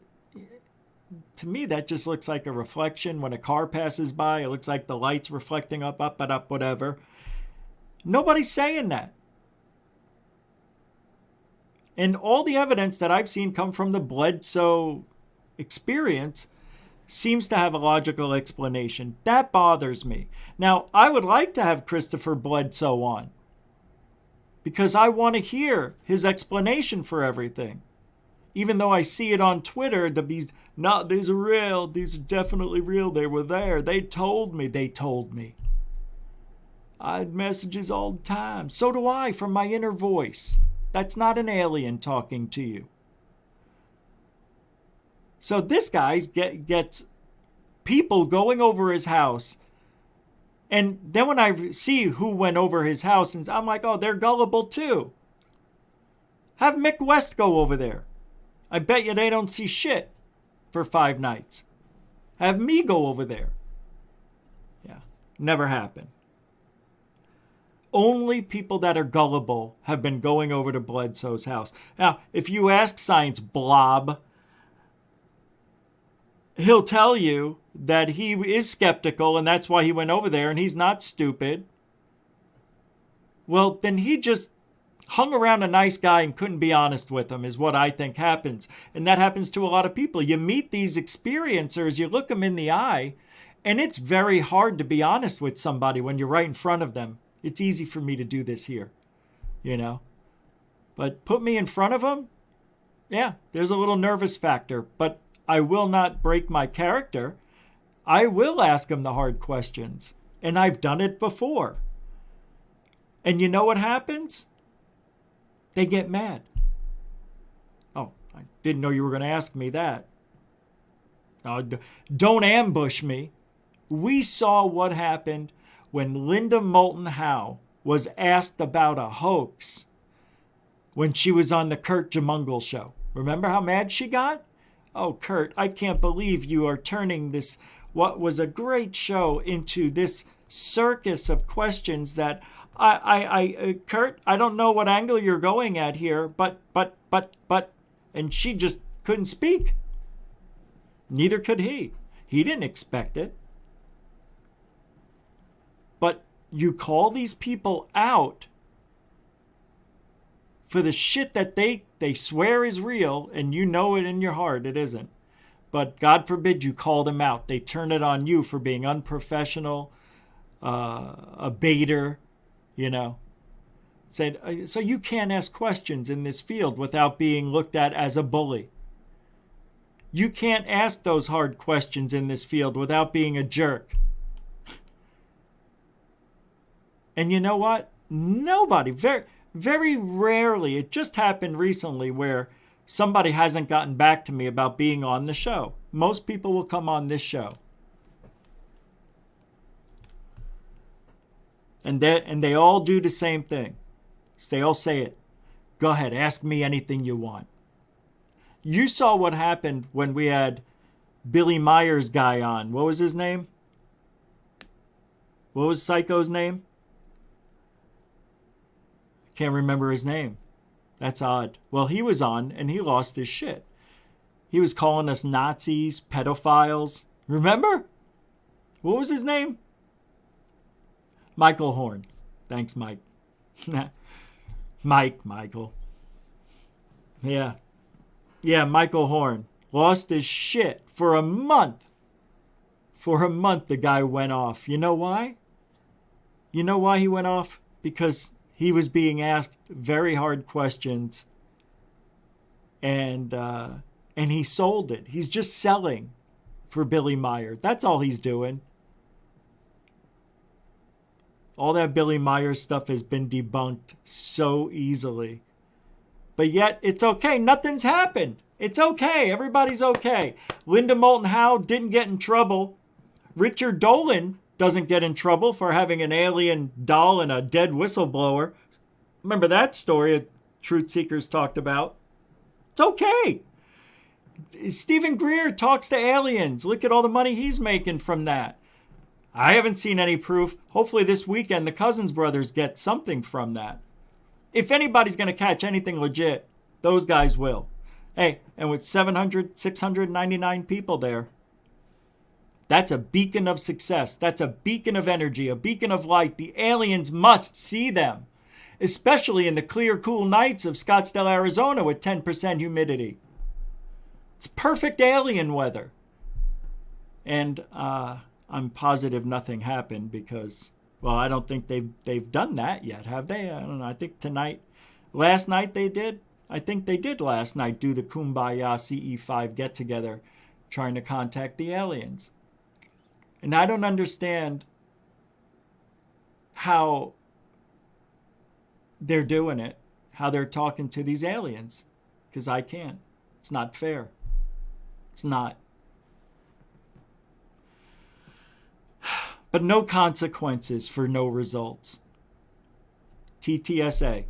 to me, that just looks like a reflection. When a car passes by, it looks like the light's reflecting up, whatever. Nobody's saying that. And all the evidence that I've seen come from the Bledsoe experience seems to have a logical explanation. That bothers me. Now, I would like to have Christopher Bledsoe on because I want to hear his explanation for everything. Even though I see it on Twitter to be, no, these are real, these are definitely real, they were there, they told me. I had messages all the time. So do I from my inner voice. That's not an alien talking to you. So this guy gets people going over his house. And then when I see who went over his house, and I'm like, oh, they're gullible too. Have Mick West go over there. I bet you they don't see shit for 5 nights. Have me go over there. Yeah, never happened. Only people that are gullible have been going over to Bledsoe's house. Now, if you ask Science Blob, he'll tell you that he is skeptical and that's why he went over there and he's not stupid. Well, then he just hung around a nice guy and couldn't be honest with him is what I think happens. And that happens to a lot of people. You meet these experiencers, you look them in the eye, and it's very hard to be honest with somebody when you're right in front of them. It's easy for me to do this here, But put me in front of them, yeah, there's a little nervous factor. But I will not break my character. I will ask them the hard questions. And I've done it before. And you know what happens? They get mad. Oh, I didn't know you were going to ask me that. Don't ambush me. We saw what happened when Linda Moulton Howe was asked about a hoax when she was on the Kurt Jamungle show. Remember how mad she got? Oh, Kurt, I can't believe you are turning this, what was a great show, into this circus of questions that Kurt, I don't know what angle you're going at here, but, and she just couldn't speak. Neither could he. He didn't expect it. But you call these people out for the shit that they swear is real, and you know it in your heart it isn't. But God forbid you call them out. They turn it on you for being unprofessional, a baiter, Said, so you can't ask questions in this field without being looked at as a bully. You can't ask those hard questions in this field without being a jerk. And you know what? Nobody, very, very rarely, it just happened recently where somebody hasn't gotten back to me about being on the show. Most people will come on this show. And they all do the same thing. So they all say it. Go ahead, ask me anything you want. You saw what happened when we had Billy Meyer's guy on. What was his name? What was Psycho's name? I can't remember his name. That's odd. Well, he was on and he lost his shit. He was calling us Nazis, pedophiles. Remember? What was his name? Michael Horn. Thanks, Mike. Michael. Yeah. Yeah, Michael Horn. Lost his shit for a month. For a month, the guy went off. You know why? You know why he went off? Because he was being asked very hard questions. And he sold it. He's just selling for Billy Meyer. That's all he's doing. All that Billy Meyer stuff has been debunked so easily. But yet, it's okay. Nothing's happened. It's okay. Everybody's okay. Linda Moulton Howe didn't get in trouble. Richard Dolan doesn't get in trouble for having an alien doll and a dead whistleblower. Remember that story Truth Seekers talked about? It's okay. Stephen Greer talks to aliens. Look at all the money he's making from that. I haven't seen any proof. Hopefully this weekend the Cousins brothers get something from that. If anybody's going to catch anything legit, those guys will. Hey, and with 699 people there, that's a beacon of success. That's a beacon of energy, a beacon of light. The aliens must see them, especially in the clear, cool nights of Scottsdale, Arizona with 10% humidity. It's perfect alien weather. And I'm positive nothing happened because, well, I don't think they've done that yet, have they? I don't know. I think last night they did. I think they did last night do the Kumbaya CE5 get-together trying to contact the aliens. And I don't understand how they're doing it, how they're talking to these aliens, because I can't. It's not fair. It's not. But no consequences for no results. TTSA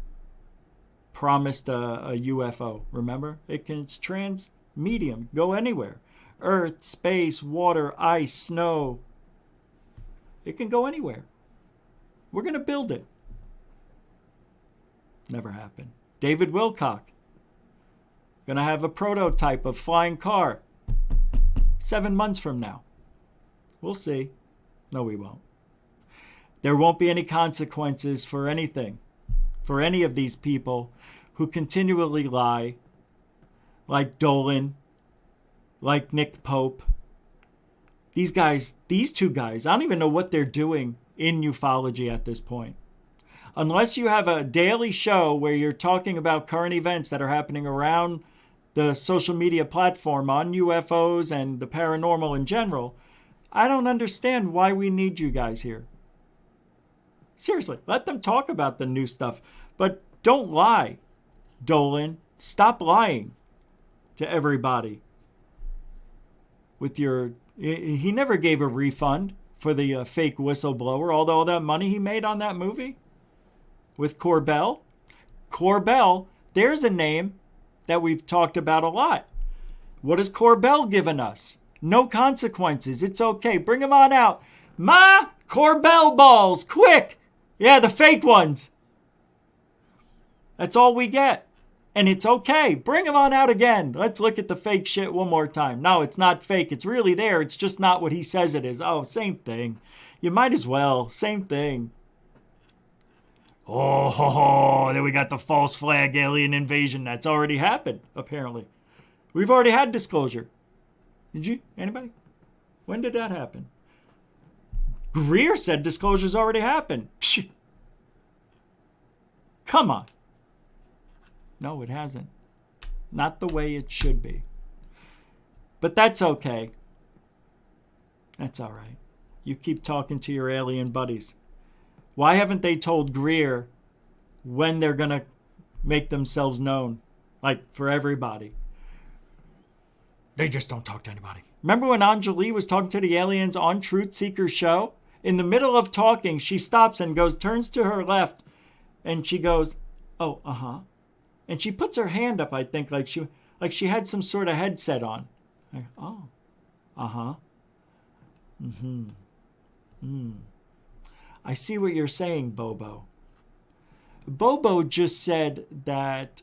promised a UFO, remember? It's trans-medium, go anywhere. Earth, space, water, ice, snow. It can go anywhere. We're going to build it. Never happened. David Wilcock. Going to have a prototype of flying car 7 months from now. We'll see. No, we won't. There won't be any consequences for anything, for any of these people who continually lie, like Dolan, like Nick Pope. These two guys, I don't even know what they're doing in ufology at this point. Unless you have a daily show where you're talking about current events that are happening around the social media platform on UFOs and the paranormal in general, I don't understand why we need you guys here. Seriously, let them talk about the new stuff, but don't lie, Dolan. Stop lying to everybody. He never gave a refund for the fake whistleblower, although all that money he made on that movie with Corbell. Corbell, there's a name that we've talked about a lot. What has Corbell given us? No consequences. It's okay. Bring him on out. Ma, Corbell balls, quick. Yeah, the fake ones. That's all we get. And it's okay. Bring him on out again. Let's look at the fake shit one more time. No, it's not fake. It's really there. It's just not what he says it is. Oh, same thing. You might as well. Same thing. Oh, then we got the false flag alien invasion. That's already happened, apparently. We've already had disclosure. Did you? Anybody? When did that happen? Greer said disclosure's already happened. Psh. Come on. No, it hasn't. Not the way it should be. But that's okay. That's all right. You keep talking to your alien buddies. Why haven't they told Greer when they're going to make themselves known? Like, for everybody. They just don't talk to anybody. Remember when Anjali was talking to the aliens on Truth Seeker's show? In the middle of talking, she stops and turns to her left, and she goes, oh, uh-huh. And she puts her hand up, I think, like she had some sort of headset on. Like, oh, uh-huh. Mm-hmm. I see what you're saying, Bobo. Bobo just said that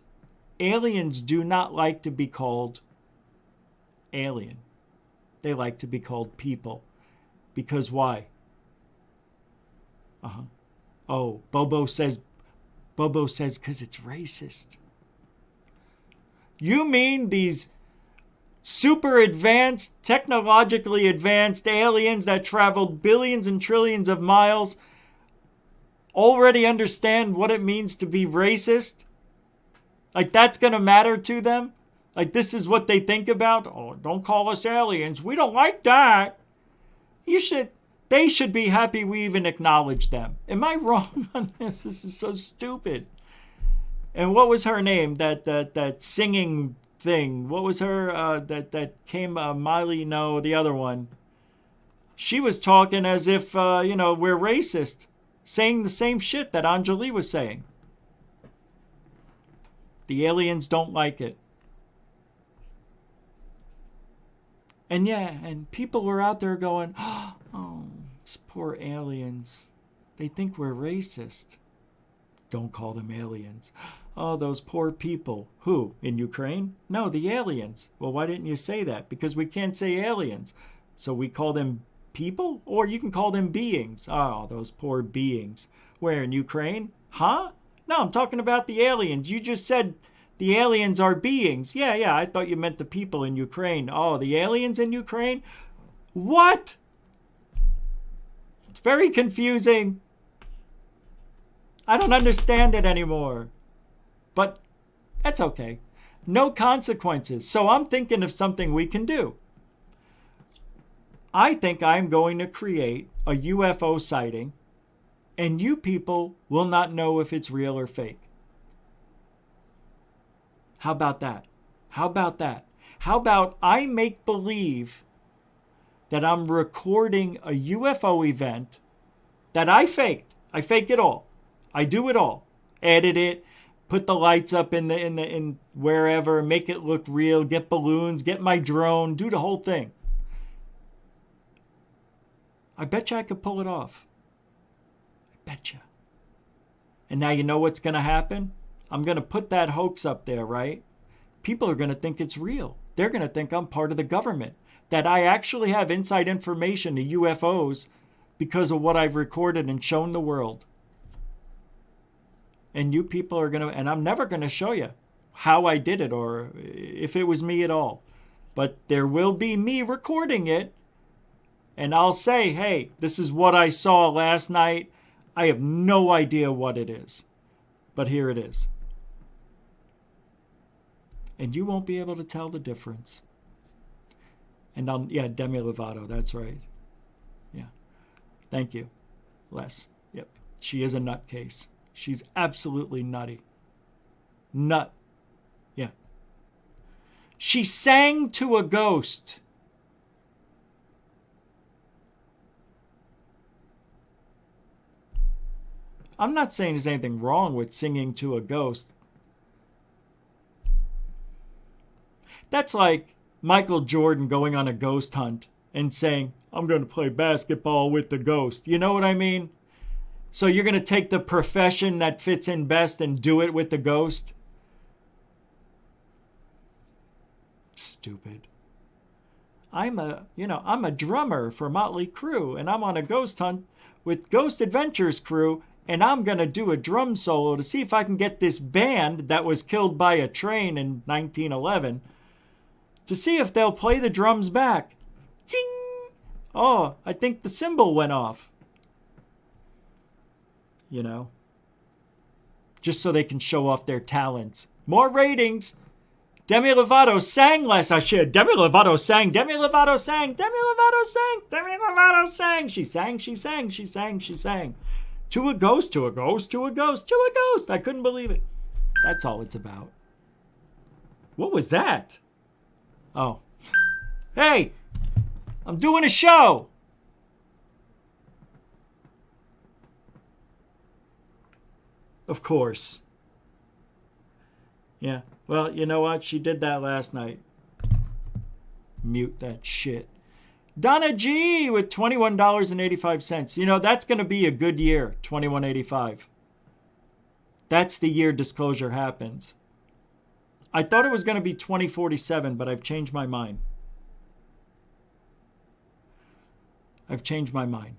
aliens do not like to be called alien. They like to be called people. Because why? Uh-huh. Oh, Bobo says because it's racist. You mean these super advanced, technologically advanced aliens that traveled billions and trillions of miles already understand what it means to be racist? Like that's going to matter to them? Like this is what they think about? Oh, don't call us aliens. We don't like that. They should be happy we even acknowledge them. Am I wrong on this? This is so stupid. And what was her name? That singing thing. What was her? That came. Miley? No, the other one. She was talking as if, we're racist, saying the same shit that Anjali was saying. The aliens don't like it. And and people were out there going, oh, it's poor aliens. They think we're racist. Don't call them aliens. Oh, those poor people. Who? In Ukraine? No, the aliens. Well, why didn't you say that? Because we can't say aliens. So we call them people? Or you can call them beings. Oh, those poor beings. Where, in Ukraine? Huh? No, I'm talking about the aliens. You just said the aliens are beings. Yeah, I thought you meant the people in Ukraine. Oh, the aliens in Ukraine? What? It's very confusing. I don't understand it anymore. But that's okay. No consequences. So I'm thinking of something we can do. I think I'm going to create a UFO sighting, and you people will not know if it's real or fake. How about that? How about that? How about I make believe that I'm recording a UFO event that I faked. I fake it all. I do it all. Edit it, put the lights up in wherever, make it look real, get balloons, get my drone, do the whole thing. I bet you I could pull it off. I bet you. And now you know what's going to happen? I'm going to put that hoax up there, right? People are going to think it's real. They're going to think I'm part of the government, that I actually have inside information to UFOs because of what I've recorded and shown the world. And you people are going to, and I'm never going to show you how I did it or if it was me at all. But there will be me recording it. And I'll say, hey, this is what I saw last night. I have no idea what it is. But here it is. And you won't be able to tell the difference. And Demi Lovato, that's right. Yeah. Thank you, Les. Yep. She is a nutcase. She's absolutely nutty. Nut. Yeah. She sang to a ghost. I'm not saying there's anything wrong with singing to a ghost. That's like Michael Jordan going on a ghost hunt and saying, I'm going to play basketball with the ghost. You know what I mean? So you're going to take the profession that fits in best and do it with the ghost? Stupid. I'm a drummer for Motley Crue, and I'm on a ghost hunt with Ghost Adventures crew, and I'm going to do a drum solo to see if I can get this band that was killed by a train in 1911 to see if they'll play the drums back. Ting! Oh, I think the cymbal went off. You know? Just so they can show off their talents. More ratings! Demi Lovato sang less. I should. Demi Lovato sang. Demi Lovato sang. Demi Lovato sang. Demi Lovato sang. She sang. She sang. She sang. She sang. To a ghost. To a ghost. To a ghost. To a ghost. I couldn't believe it. That's all it's about. What was that? Oh. Hey! I'm doing a show! Of course. Yeah. Well, you know what? She did that last night. Mute that shit. Donna G with $21.85. You know, that's going to be a good year, $21.85. That's the year disclosure happens. I thought it was going to be $20.47, but I've changed my mind. I've changed my mind.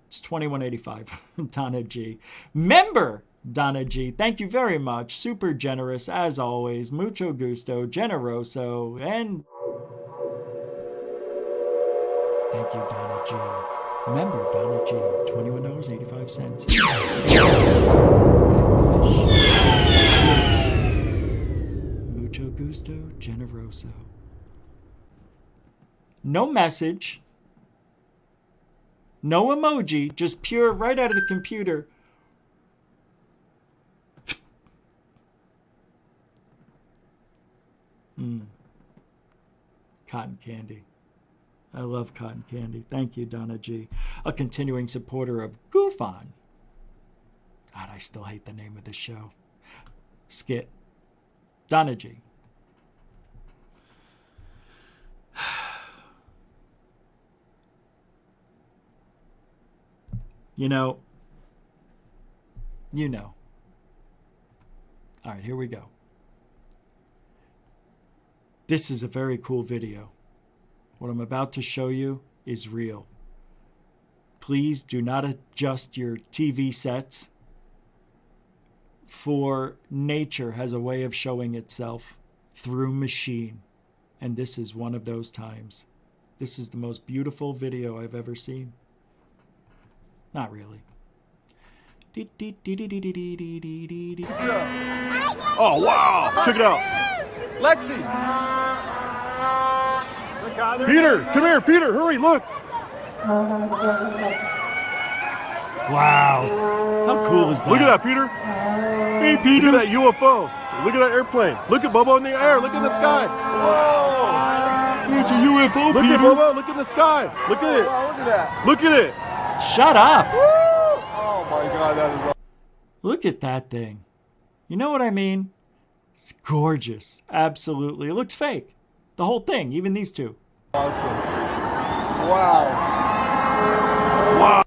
It's $21.85. Donna G. Member Donna G. Thank you very much. Super generous, as always. Mucho gusto, generoso, and thank you, Donna G. Member Donna G. $21.85. Mucho gusto, generoso. No message. No emoji. Just pure right out of the computer. Cotton candy. I love cotton candy. Thank you, Donna G. A continuing supporter of Goof On. God, I still hate the name of this show. Skit. Donna G. You know. All right, here we go. This is a very cool video. What I'm about to show you is real. Please do not adjust your TV sets, for nature has a way of showing itself through machine. And this is one of those times. This is the most beautiful video I've ever seen. Not really. Oh, wow. Check it out. Lexi! Peter, come here. Peter, hurry, look. Wow. How cool is that? Look at that, Peter. Hey, Peter, that UFO. Look at that airplane. Look at Bubba in the air. Look in the sky. Whoa. It's a UFO, Look Peter. at Bubba. Look in the sky. Look at it. Wow, look at that. Look at it. Shut up. Oh my God, that is awesome. Look at that thing. You know what I mean? It's gorgeous. Absolutely. It looks fake. The whole thing, even these two. Awesome. Wow. Wow.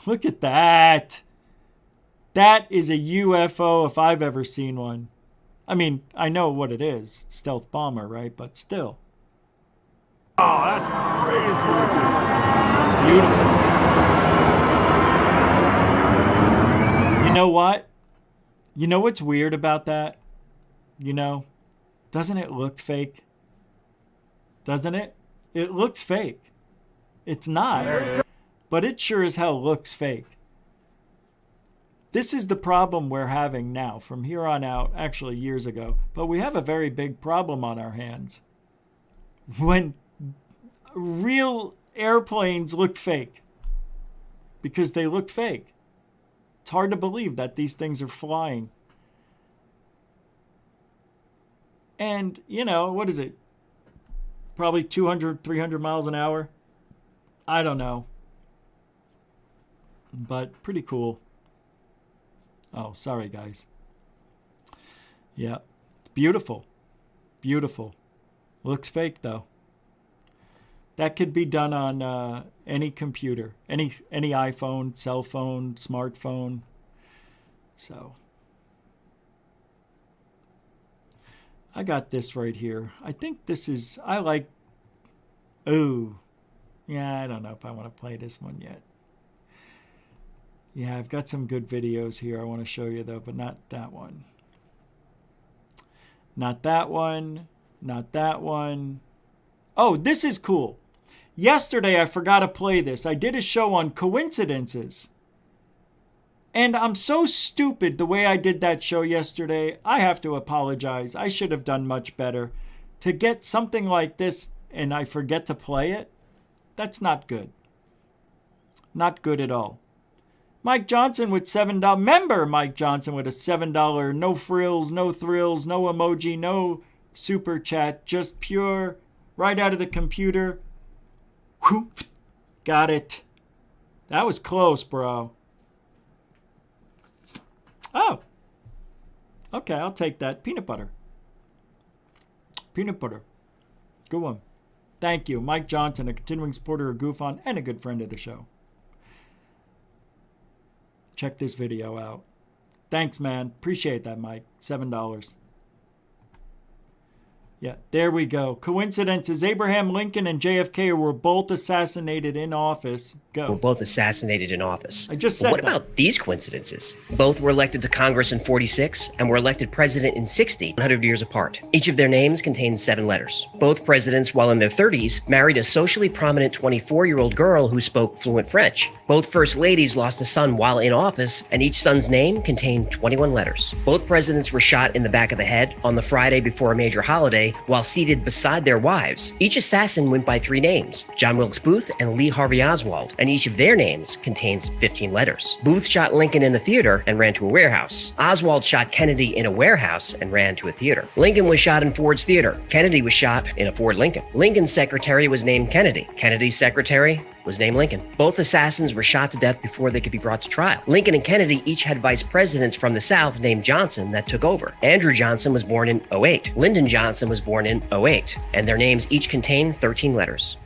Look at that. That is a UFO if I've ever seen one. I mean, I know what it is. Stealth bomber, right? But still. Oh, that's crazy. Beautiful. You know what? You know what's weird about that? You know, doesn't it look fake? Doesn't it? It looks fake. It's not. But it sure as hell looks fake. This is the problem we're having now from here on out, actually years ago. But we have a very big problem on our hands. When real airplanes look fake. Because they look fake. It's hard to believe that these things are flying. And, you know, what is it? Probably 200, 300 miles an hour. I don't know. But pretty cool. Oh, sorry, guys. Yeah. It's beautiful. Beautiful. Looks fake, though. That could be done on any computer. Any iPhone, cell phone, smartphone. So. I got this right here. I think this is, I like, ooh. Yeah, I don't know if I want to play this one yet. Yeah, I've got some good videos here I want to show you though, but not that one. Not that one. Not that one. Oh, this is cool. Yesterday I forgot to play this. I did a show on coincidences. And I'm so stupid the way I did that show yesterday. I have to apologize. I should have done much better. To get something like this and I forget to play it, that's not good. Not good at all. Mike Johnson with $7. Remember Mike Johnson with a $7. No frills, no thrills, no emoji, no super chat. Just pure, right out of the computer. Whoop. Got it. That was close, bro. Oh. Okay, I'll take that. Peanut butter. Peanut butter. Good one. Thank you. Mike Johnson, a continuing supporter of Goof On and a good friend of the show. Check this video out. Thanks, man. Appreciate that, Mike. $7. Yeah, there we go. Coincidences. Abraham Lincoln and JFK were both assassinated in office. Go. Were both assassinated in office. I just said What that. about these coincidences? Both were elected to Congress in 46 and were elected president in 60, 100 years apart. Each of their names contains 7 letters. Both presidents, while in their 30s, married a socially prominent 24-year-old girl who spoke fluent French. Both first ladies lost a son while in office, and each son's name contained 21 letters. Both presidents were shot in the back of the head on the Friday before a major holiday Secretary while seated beside their wives. Each assassin went by 3 names, John Wilkes Booth and Lee Harvey Oswald, and each of their names contains 15 letters. Booth shot Lincoln in a theater and ran to a warehouse. Oswald shot Kennedy in a warehouse and ran to a theater. Lincoln was shot in Ford's theater. Kennedy was shot in a Ford Lincoln. Lincoln's secretary was named Kennedy. Kennedy's secretary was named Lincoln. Both assassins were shot to death before they could be brought to trial. Lincoln and Kennedy each had vice presidents from the South named Johnson that took over. Andrew Johnson was born in 08. Lyndon Johnson was born in 08. And their names each contain 13 letters.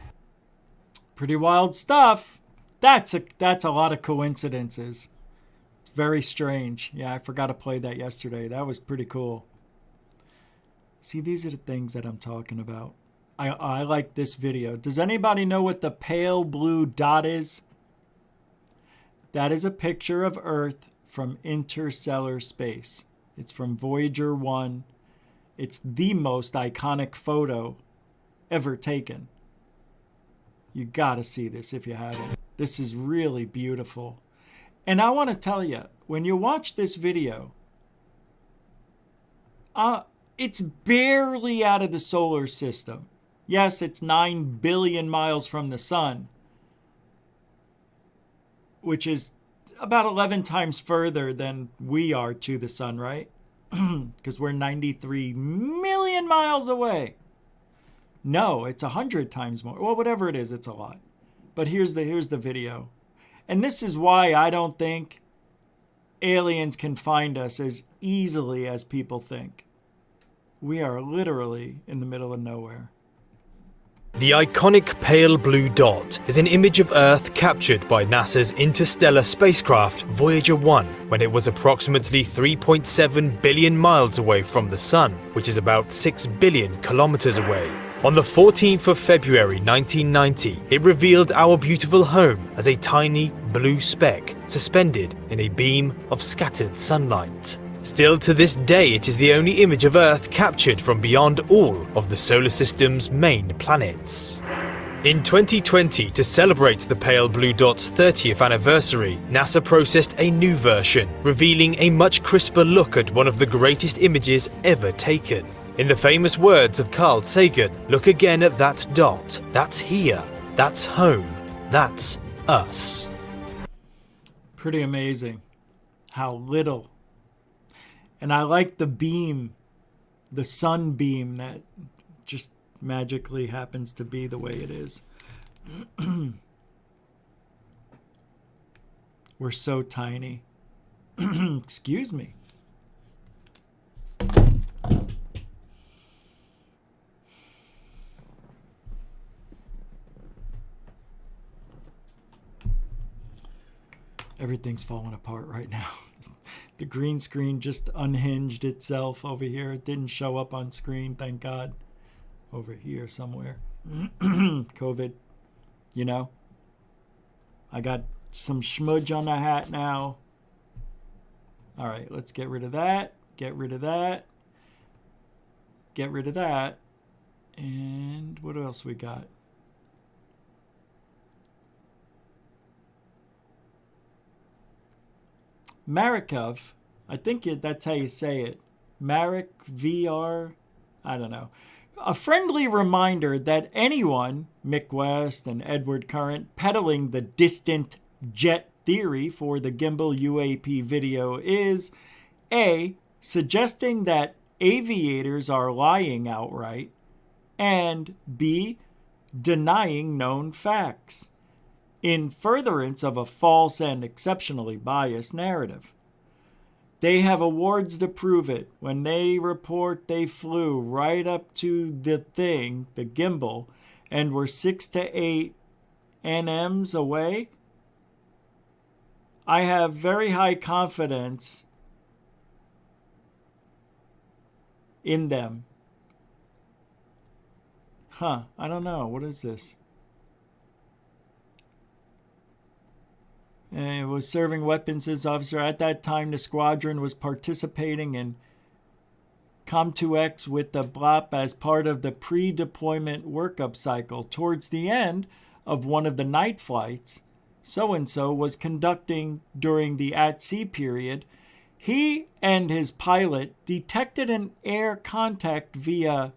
Pretty wild stuff. That's a lot of coincidences. It's very strange. Yeah, I forgot to play that yesterday. That was pretty cool. See, these are the things that I'm talking about. I like this video. Does anybody know what the pale blue dot is? That is a picture of Earth from interstellar space. It's from Voyager 1. It's the most iconic photo ever taken. You gotta see this if you haven't. This is really beautiful. And I want to tell you, when you watch this video, it's barely out of the solar system. Yes, it's 9 billion miles from the sun, which is about 11 times further than we are to the sun, right? Because we're 93 million miles away. No, it's 100 times more. Well, whatever it is, it's a lot. But here's the video. And this is why I don't think aliens can find us as easily as people think. We are literally in the middle of nowhere. The iconic pale blue dot is an image of Earth captured by NASA's interstellar spacecraft Voyager 1 when it was approximately 3.7 billion miles away from the Sun, which is about 6 billion kilometers away. On the 14th of February 1990, it revealed our beautiful home as a tiny blue speck suspended in a beam of scattered sunlight. Still to this day, it is the only image of Earth captured from beyond all of the solar system's main planets. In 2020, to celebrate the pale blue dot's 30th anniversary, NASA processed a new version, revealing a much crisper look at one of the greatest images ever taken. In the famous words of Carl Sagan, "Look again at that dot. That's here. That's home. That's us." Pretty amazing how little. And I like the beam, the sunbeam that just magically happens to be the way it is. We're so tiny. Excuse me. Everything's falling apart right now. The green screen just unhinged itself over here. It didn't show up on screen, thank God. Over here somewhere. COVID, you know. I got some schmudge on the hat now. All right, let's get rid of that. Get rid of that. Get rid of that. And what else we got? Marikov, I think that's how you say it. Marek VR, I don't know. A friendly reminder that anyone, Mick West and Edward Current, peddling the distant jet theory for the Gimbal UAP video is A, suggesting that aviators are lying outright, and B, denying known facts, in furtherance of a false and exceptionally biased narrative. They have awards to prove it when they report they flew right up to the thing, the gimbal, and were 6 to 8 NMs away. I have very high confidence in them. I don't know. What is this? And was serving weapons as officer. At that time, the squadron was participating in Com2X with the BLOP as part of the pre-deployment workup cycle. Towards the end of one of the night flights, so-and-so was conducting during the at-sea period. He and his pilot detected an air contact via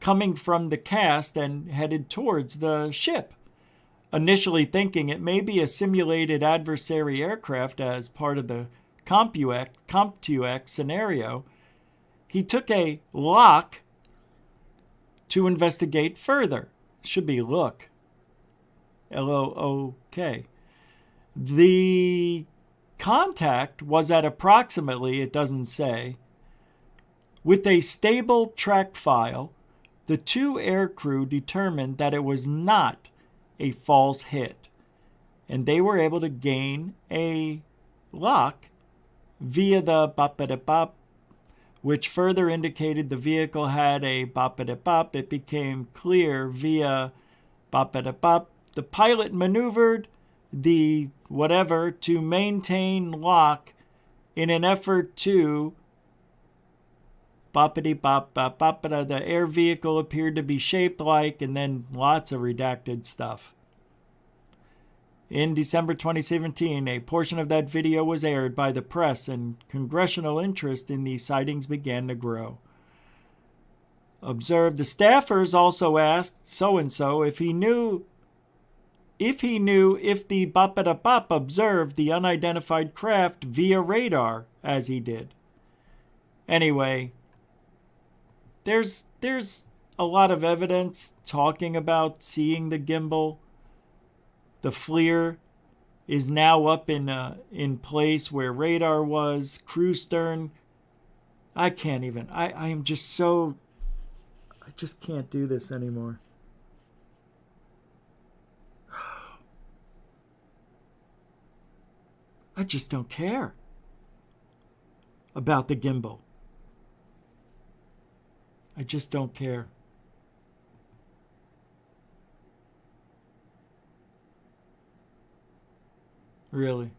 coming from the cast and headed towards the ship. Initially thinking it may be a simulated adversary aircraft as part of the CompTUX scenario, he took a lock to investigate further. Should be look. L-O-O-K. The contact was at approximately, it doesn't say, with a stable track file, the two aircrew determined that it was not a false hit, and they were able to gain a lock via the bop-a-da-bop, which further indicated the vehicle had a bop-a-da-bop. It became clear via bop-a-da-bop. The pilot maneuvered the whatever to maintain lock in an effort to boppity-bop-bop-bop-a-da. The air vehicle appeared to be shaped like, and then lots of redacted stuff. In December 2017, a portion of that video was aired by the press, and congressional interest in these sightings began to grow. Observed, the staffers also asked so-and-so if he knew if the bop-a-da-bop observed the unidentified craft via radar as he did. Anyway, there's a lot of evidence talking about seeing the gimbal. The FLIR is now up in place where radar was. Crew stern. I can't even. I am just so. I just can't do this anymore. I just don't care about the gimbal. I just don't care. Really.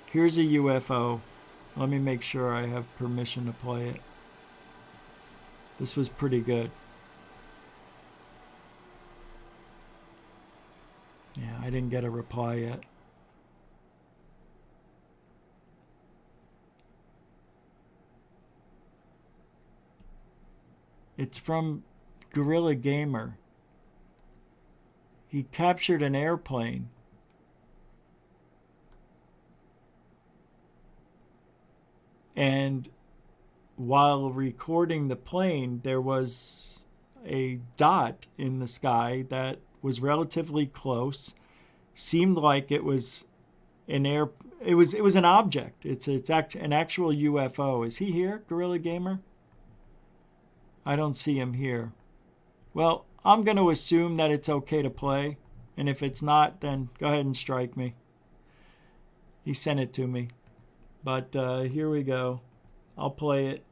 Here's a UFO. Let me make sure I have permission to play it. This was pretty good. Yeah, I didn't get a reply yet. It's from Gorilla Gamer. He captured an airplane. And while recording the plane, there was a dot in the sky that was relatively close. Seemed like it was an it was an object. It's an actual UFO. Is he here, Gorilla Gamer? I don't see him here. Well, I'm going to assume that it's okay to play, and if it's not, then go ahead and strike me. He sent it to me. But here we go. I'll play it.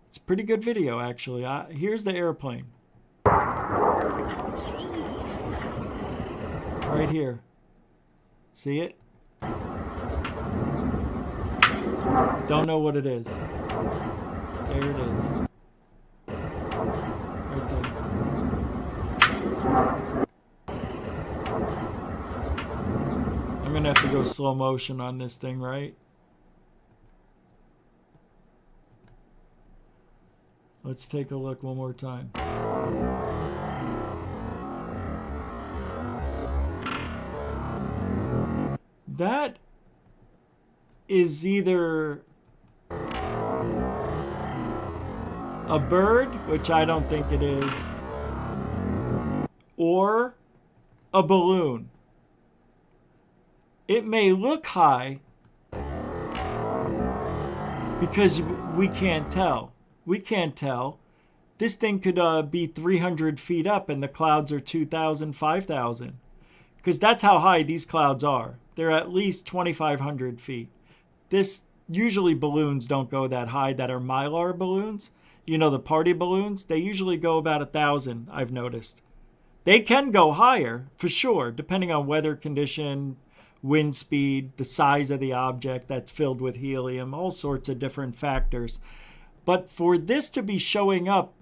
It's a pretty good video, actually. Here's the airplane. Right here. See it? Don't know what it is. There it is. Right there. I'm gonna have to go slow motion on this thing, right? Let's take a look one more time. That is either a bird, which I don't think it is, or a balloon. It may look high because we can't tell. We can't tell. This thing could be 300 feet up and the clouds are 2,000, 5,000. Because that's how high these clouds are. They're at least 2,500 feet. Usually balloons don't go that high that are Mylar balloons. You know, the party balloons, they usually go about 1,000, I've noticed. They can go higher, for sure, depending on weather condition, wind speed, the size of the object that's filled with helium, all sorts of different factors. But for this to be showing up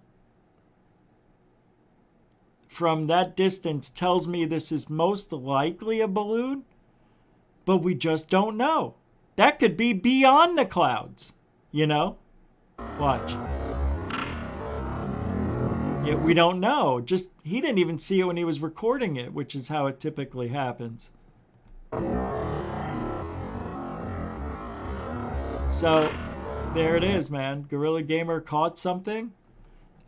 from that distance tells me this is most likely a balloon, but we just don't know. That could be beyond the clouds, you know? Watch. Yeah, we don't know. Just, he didn't even see it when he was recording it, which is how it typically happens. So, there it is, man. Gorilla Gamer caught something.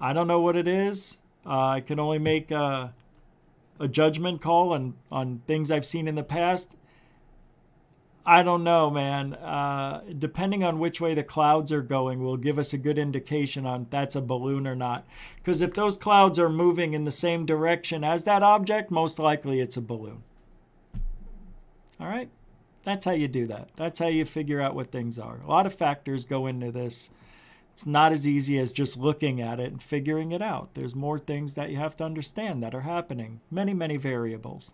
I don't know what it is. I can only make a judgment call on things I've seen in the past. I don't know, man. Depending on which way the clouds are going will give us a good indication on if that's a balloon or not. Because if those clouds are moving in the same direction as that object, most likely it's a balloon. All right? That's how you do that. That's how you figure out what things are. A lot of factors go into this. It's not as easy as just looking at it and figuring it out. There's more things that you have to understand that are happening. Many, many variables.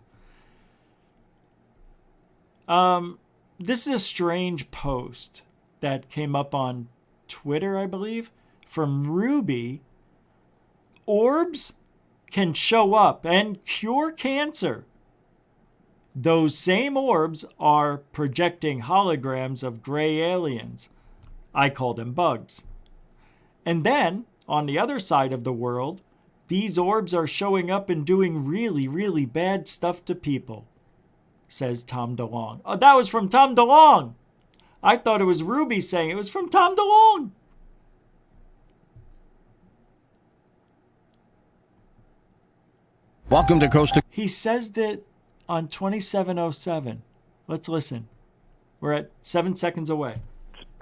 This is a strange post that came up on Twitter, I believe, from Ruby. Orbs can show up and cure cancer. Those same orbs are projecting holograms of gray aliens. I call them bugs. And then, on the other side of the world, these orbs are showing up and doing really, really bad stuff to people, says Tom DeLong. Oh, that was from Tom DeLong. I thought it was Ruby saying it was from Tom DeLong. Welcome to Costa. He says that on 2707. Let's listen. We're at 7 seconds away.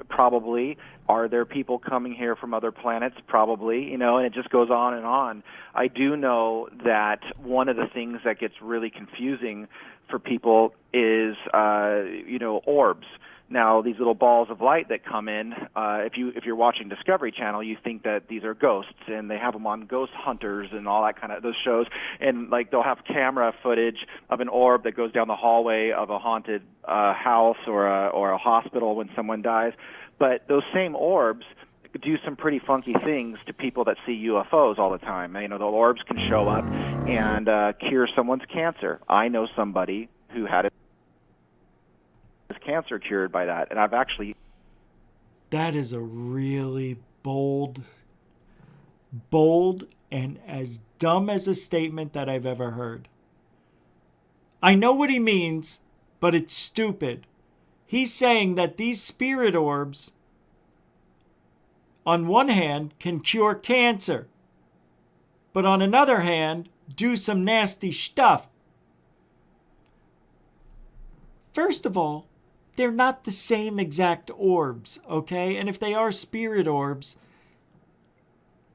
Probably. Are there people coming here from other planets? Probably, you know, and it just goes on and on. I do know that one of the things that gets really confusing for people is, orbs. Now, these little balls of light that come in, if you're watching Discovery Channel, you think that these are ghosts, and they have them on Ghost Hunters and all that kind of those shows, and like they'll have camera footage of an orb that goes down the hallway of a haunted house or a hospital when someone dies. But those same orbs do some pretty funky things to people that see UFOs all the time. You know, the orbs can show up and cure someone's cancer. I know somebody who had his cancer cured by that, and I've actually... That is a really bold and as dumb as a statement that I've ever heard. I know what he means, but it's stupid. He's saying that these spirit orbs, on one hand, can cure cancer, but on another hand, do some nasty stuff. First of all, they're not the same exact orbs, okay? And if they are spirit orbs,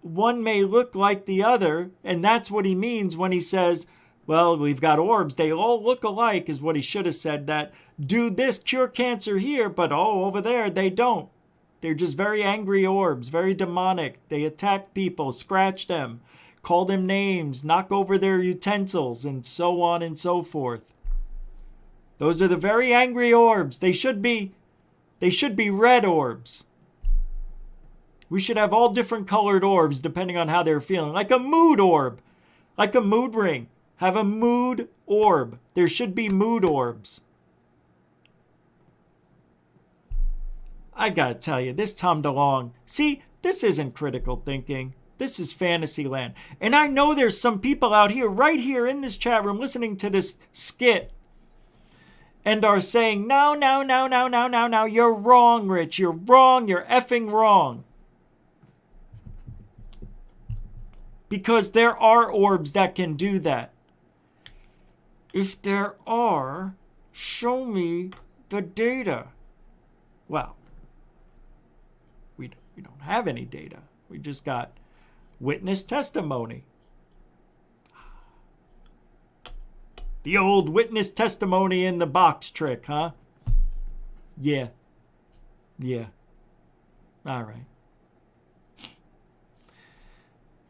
one may look like the other, and that's what he means when he says, well, we've got orbs, they all look alike, is what he should have said, that do this, cure cancer here, but over there, they don't. They're just very angry orbs, very demonic. They attack people, scratch them, call them names, knock over their utensils, and so on and so forth. Those are the very angry orbs. They should be red orbs. We should have all different colored orbs depending on how they're feeling. Like a mood orb. Like a mood ring. Have a mood orb. There should be mood orbs. I gotta tell you, this Tom DeLong, see, this isn't critical thinking. This is fantasy land. And I know there's some people out here, right here in this chat room, listening to this skit and are saying, no, you're wrong, Rich. You're wrong. You're effing wrong. Because there are orbs that can do that. If there are, show me the data. Well, we don't have any data. We just got witness testimony. The old witness testimony in the box trick, huh? Yeah. All right.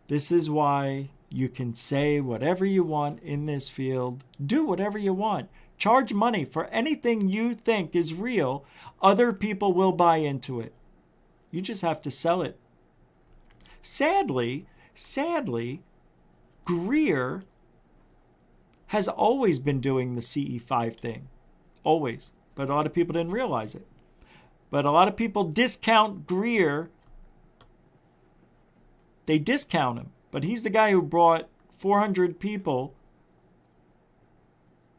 This is why you can say whatever you want in this field. Do whatever you want. Charge money for anything you think is real. Other people will buy into it. You just have to sell it. Sadly, Greer has always been doing the CE5 thing. Always. But a lot of people didn't realize it. But a lot of people discount Greer. They discount him. But he's the guy who brought 400 people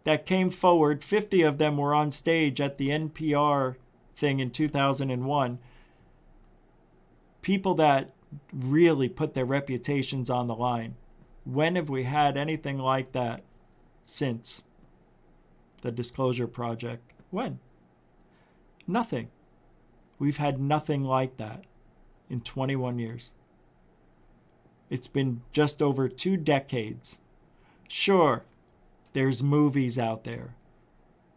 that came forward. 50 of them were on stage at the NPR thing in 2001. People that really put their reputations on the line. When have we had anything like that since the Disclosure Project? When? Nothing. We've had nothing like that in 21 years. It's been just over 2 decades. Sure, there's movies out there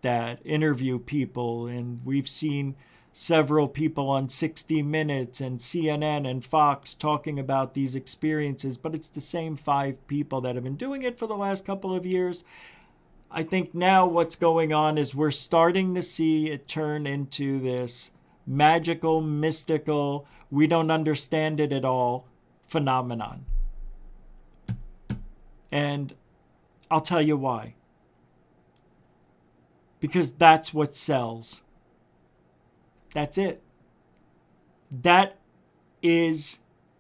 that interview people, and we've seen several people on 60 Minutes and CNN and Fox talking about these experiences, but it's the same 5 people that have been doing it for the last couple of years. I think now what's going on is we're starting to see it turn into this magical, mystical, we don't understand it at all phenomenon. And I'll tell you why. Because that's what sells. That's it. That is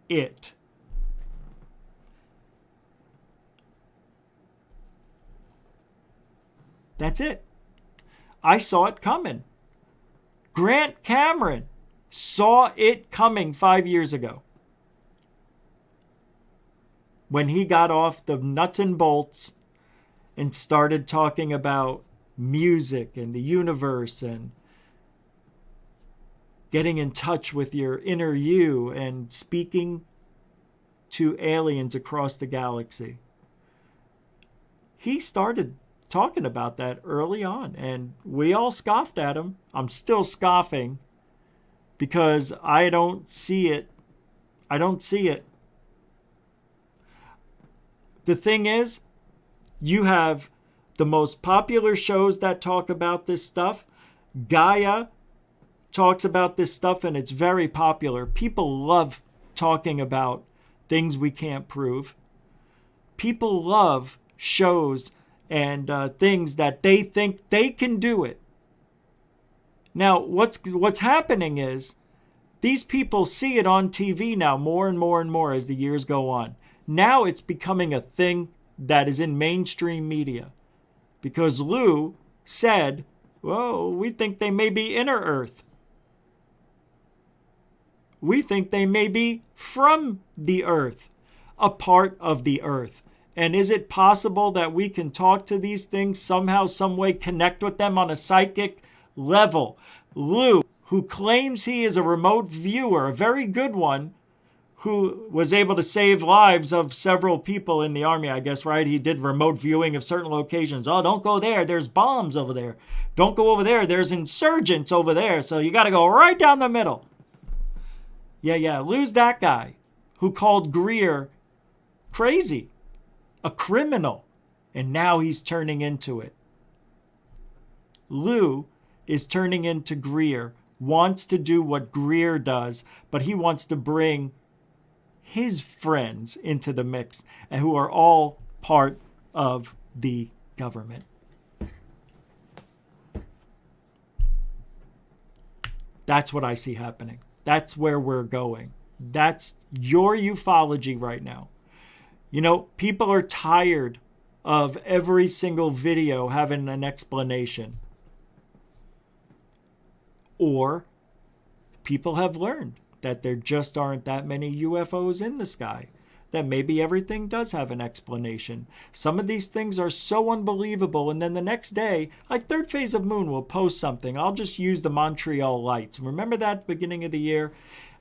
it. That's it. I saw it coming. Grant Cameron saw it coming 5 years ago. When he got off the nuts and bolts and started talking about music and the universe and getting in touch with your inner you and speaking to aliens across the galaxy. He started talking about that early on, and we all scoffed at him. I'm still scoffing because I don't see it. I don't see it. The thing is, you have the most popular shows that talk about this stuff. Gaia talks about this stuff, and it's very popular. People love talking about things we can't prove. People love shows and things that they think they can do it. Now, what's happening is these people see it on TV now more and more and more as the years go on. Now it's becoming a thing that is in mainstream media. Because Lue said, well, we think they may be inner Earth. We think they may be from the Earth, a part of the Earth. And is it possible that we can talk to these things somehow, some way, connect with them on a psychic level? Lue, who claims he is a remote viewer, a very good one, who was able to save lives of several people in the army, I guess, right? He did remote viewing of certain locations. Oh, don't go there. There's bombs over there. Don't go over there. There's insurgents over there. So you got to go right down the middle. Yeah. Lue's that guy who called Greer crazy, a criminal, and now he's turning into it. Lue is turning into Greer, wants to do what Greer does, but he wants to bring his friends into the mix, and who are all part of the government. That's what I see happening. That's where we're going. That's your ufology right now. You know, people are tired of every single video having an explanation. Or people have learned that there just aren't that many UFOs in the sky, that maybe everything does have an explanation. Some of these things are so unbelievable, and then the next day, like Third Phase of Moon will post something. I'll just use the Montreal lights. Remember that beginning of the year,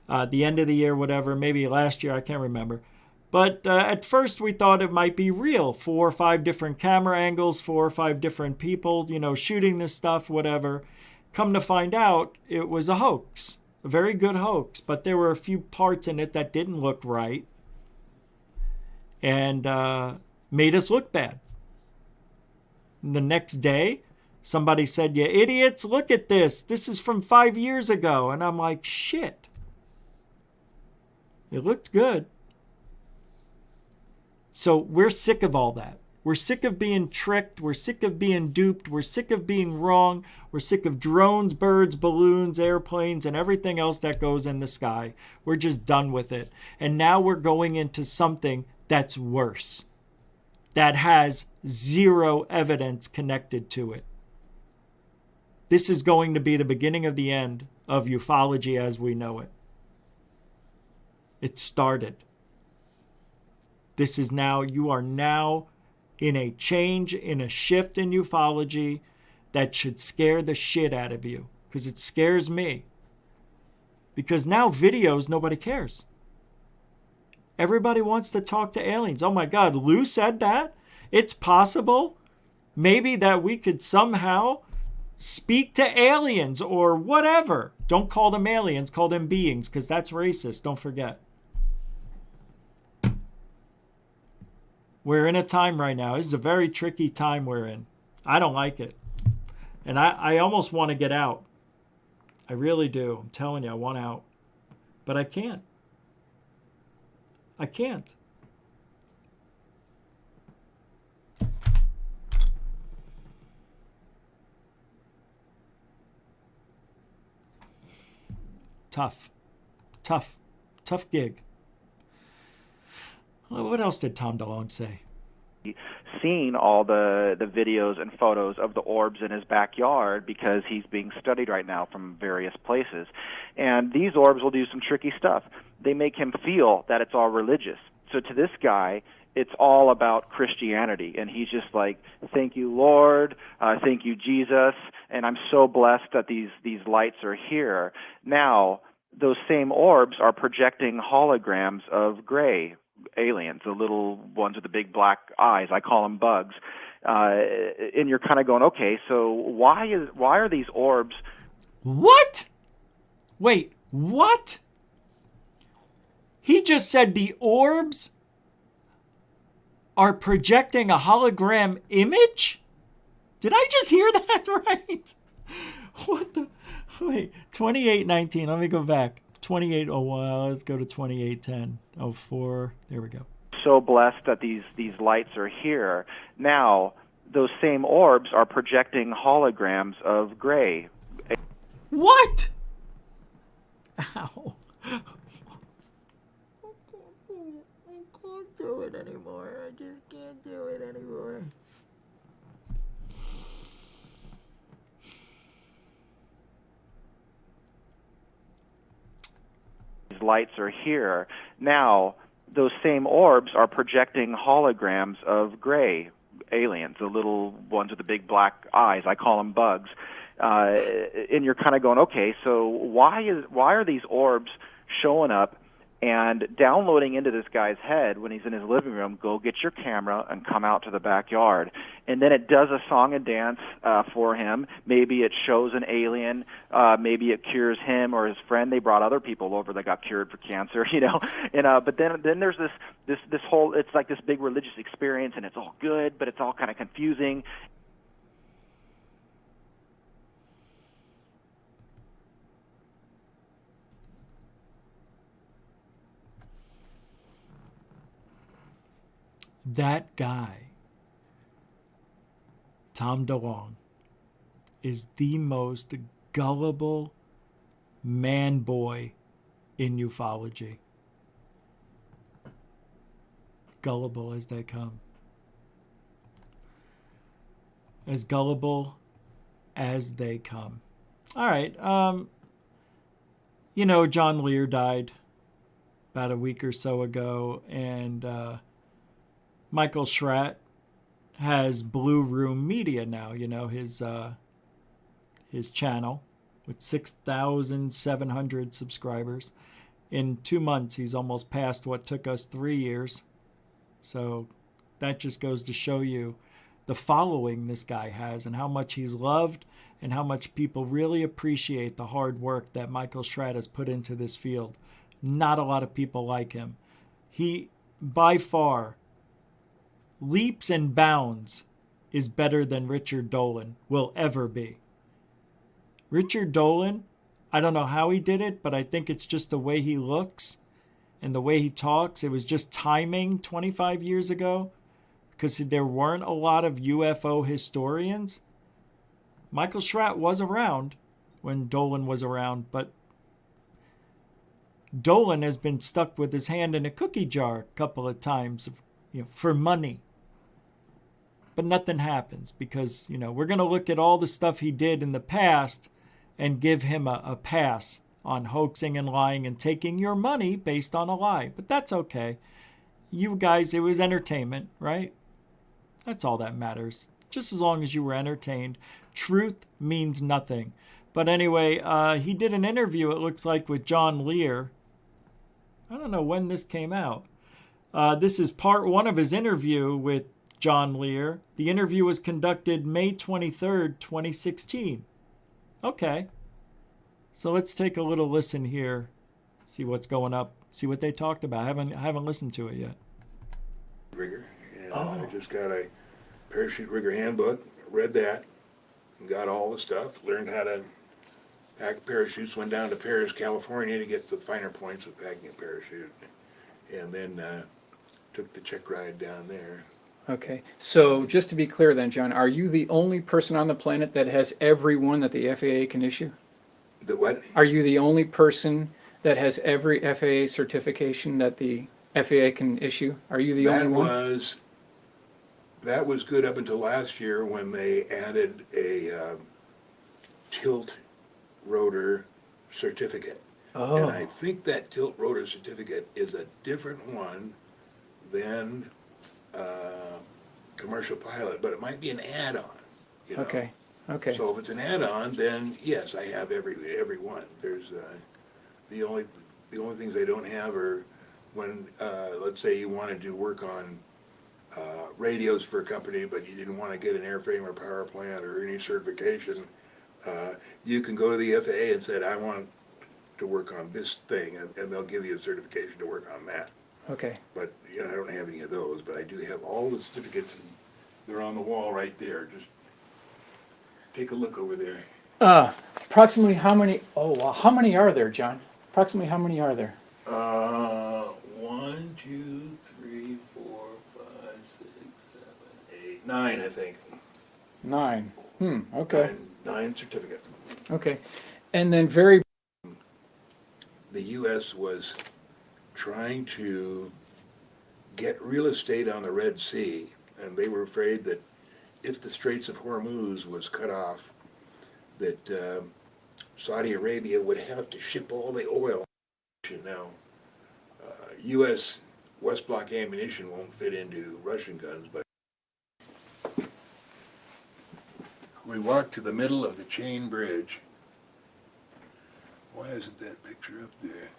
the end of the year, whatever, maybe last year, I can't remember. But at first we thought it might be real. 4 or 5 different camera angles, 4 or 5 different people, shooting this stuff, whatever. Come to find out, it was a hoax. A very good hoax, but there were a few parts in it that didn't look right and made us look bad. And the next day, somebody said, "You idiots, look at this. This is from 5 years ago." And I'm like, shit. It looked good. So we're sick of all that. We're sick of being tricked. We're sick of being duped. We're sick of being wrong. We're sick of drones, birds, balloons, airplanes, and everything else that goes in the sky. We're just done with it. And now we're going into something that's worse, that has zero evidence connected to it. This is going to be the beginning of the end of ufology as we know it. It started. This is now, you are now in a change, in a shift in ufology that should scare the shit out of you, because it scares me. Because now videos, nobody cares. Everybody wants to talk to aliens. Oh my God, Lue said that? It's possible maybe that we could somehow speak to aliens or whatever. Don't call them aliens, call them beings, because that's racist, don't forget. We're in a time right now. This is a very tricky time we're in. I don't like it. And I almost want to get out. I really do. I'm telling you, I want out. But I can't. I can't. Tough gig. Well, what else did Tom Dolan say? Seen all the videos and photos of the orbs in his backyard because he's being studied right now from various places. And these orbs will do some tricky stuff. They make him feel that it's all religious. So to this guy, it's all about Christianity. And he's just like, thank you, Lord. Thank you, Jesus. And I'm so blessed that these lights are here. Now, those same orbs are projecting holograms of gray aliens, the little ones with the big black eyes. I call them bugs. And you're kind of going, okay, so why are these orbs? What? Wait, what? He just said the orbs are projecting a hologram image? Did I just hear that right? What the? Wait, 2819. Let me go back. 2801. Let's go to 2810. 04. There we go. So blessed that these lights are here. Now, those same orbs are projecting holograms of gray. What? Ow. I can't do it anymore. I just can't do it anymore. These lights are here. Now, those same orbs are projecting holograms of gray aliens, the little ones with the big black eyes. I call them bugs. And you're kind of going, okay, so why are these orbs showing up and downloading into this guy's head when he's in his living room? Go get your camera and come out to the backyard. And then it does a song and dance for him. Maybe it shows an alien. Maybe it cures him or his friend. They brought other people over that got cured for cancer, you know. And but then there's this whole, it's like this big religious experience, and it's all good, but it's all kind of confusing. That guy, Tom Dolan, is the most gullible man boy in ufology. Gullible as they come. As gullible as they come. All right. You know, John Lear died about a week or so ago, and Michael Schratt has Blue Room Media now, you know, his channel with 6,700 subscribers. In 2 months, he's almost past what took us 3 years. So that just goes to show you the following this guy has and how much he's loved and how much people really appreciate the hard work that Michael Schratt has put into this field. Not a lot of people like him. He, by far, leaps and bounds is better than Richard Dolan will ever be. Richard Dolan, I don't know how he did it, but I think it's just the way he looks and the way he talks. It was just timing 25 years ago. because there weren't a lot of UFO historians. Michael Schratt was around when Dolan was around, but Dolan has been stuck with his hand in a cookie jar a couple of times, for money. But nothing happens because, we're going to look at all the stuff he did in the past and give him a pass on hoaxing and lying and taking your money based on a lie. But that's okay. You guys, it was entertainment, right? That's all that matters. Just as long as you were entertained. Truth means nothing. But anyway, he did an interview, it looks like, with John Lear. I don't know when this came out. This is part 1 of his interview with John Lear. The interview was conducted May 23rd, 2016. Okay. So let's take a little listen here. See what's going up. See what they talked about. I haven't listened to it yet. Rigger. And I just got a parachute rigger handbook. Read that. And got all the stuff. Learned how to pack parachutes. Went down to Paris, California to get the finer points of packing a parachute. And then took the check ride down there. Okay, so just to be clear then, John, are you the only person on the planet that has every one that the FAA can issue? The what? Are you the only person that has every FAA certification that the FAA can issue? Are you the only one? That was good up until last year when they added a tilt rotor certificate. Oh. And I think that tilt rotor certificate is a different one than commercial pilot, but it might be an add-on. Okay. Okay. So if it's an add-on, then yes, I have every one. There's the only things I don't have are when let's say you wanted to work on radios for a company, but you didn't want to get an airframe or power plant or any certification. You can go to the FAA and say, I want to work on this thing, and they'll give you a certification to work on that. Okay. But I don't have any of those, but I do have all the certificates, and they're on the wall right there. Just take a look over there. Approximately how many? Oh, wow. How many are there, John? Approximately how many are there? 1, 2, 3, 4, 5, 6, 7, 8, 9, I think. 9. Okay. 9 certificates. Okay. And then very. The U.S. was trying to get real estate on the Red Sea, and they were afraid that if the Straits of Hormuz was cut off, that Saudi Arabia would have to ship all the oil. Now, U.S. West Block ammunition won't fit into Russian guns, but we walked to the middle of the chain bridge. Why isn't that picture up there?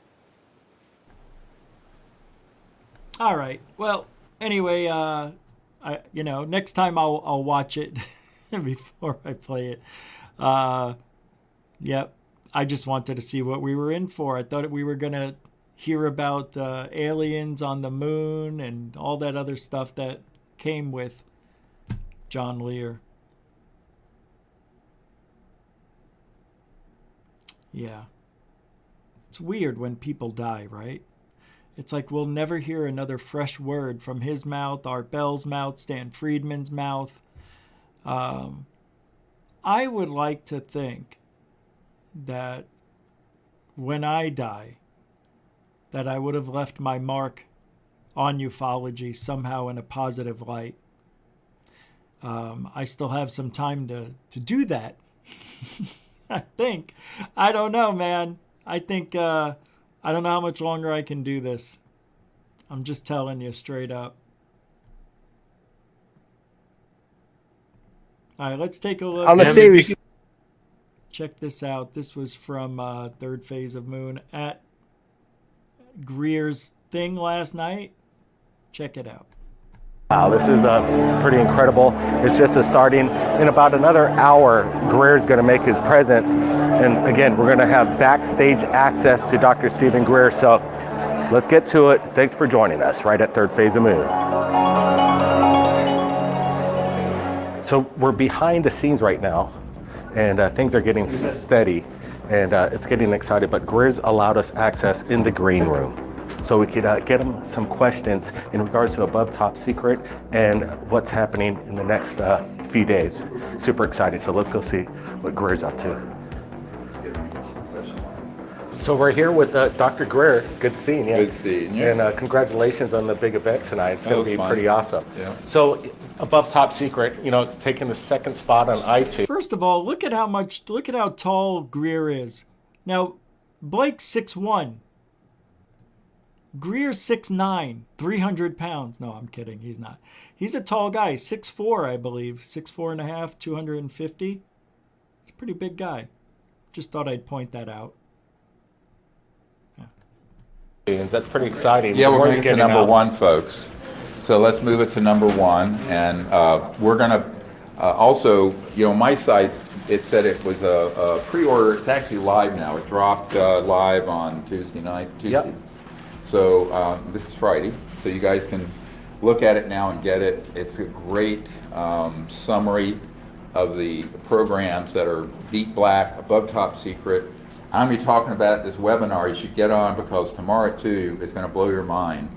All right. Well, anyway, next time I'll watch it before I play it. Yep. I just wanted to see what we were in for. I thought we were going to hear about aliens on the moon and all that other stuff that came with John Lear. Yeah. It's weird when people die, right? It's like we'll never hear another fresh word from his mouth, Art Bell's mouth, Stan Friedman's mouth. I would like to think that when I die, that I would have left my mark on ufology somehow in a positive light. I still have some time to do that. I think. I don't know, man. I think, I don't know how much longer I can do this. I'm just telling you straight up. All right, let's take a look. On a series. Check this out. This was from Third Phase of Moon at Greer's thing last night. Check it out. Wow, this is pretty incredible. It's just a starting. In about another hour, Greer's going to make his presence. And again, we're going to have backstage access to Dr. Stephen Greer. So let's get to it. Thanks for joining us right at Third Phase of Moon. So we're behind the scenes right now, and things are getting steady, and it's getting excited. But Greer's allowed us access in the green room. so we could get him some questions in regards to above top secret and what's happening in the next few days. Super excited. So let's go see what Greer's up to. So we're here with Dr. Greer. Good seeing you. Good seeing you. And congratulations on the big event tonight. It's going to be fun. pretty awesome. Yeah. So above top secret, it's taking the second spot on iTunes. First of all, look at how tall Greer is. Now, Blake's 6'1". Greer's 6'9", 300 pounds. No, I'm kidding. He's not. He's a tall guy, 6'4", I believe. 6'4 and a half, 250. He's a pretty big guy. Just thought I'd point that out. That's pretty exciting. Yeah, we're going to get to number one, folks. So let's move it to number one. And we're going to also, my sites, it said it was a pre-order. It's actually live now. It dropped live on Tuesday night. Yep. So this is Friday. So you guys can look at it now and get it. It's a great summary of the programs that are deep black, above top secret. I'm going to be talking about this webinar. You should get on, because tomorrow at 2 is going to blow your mind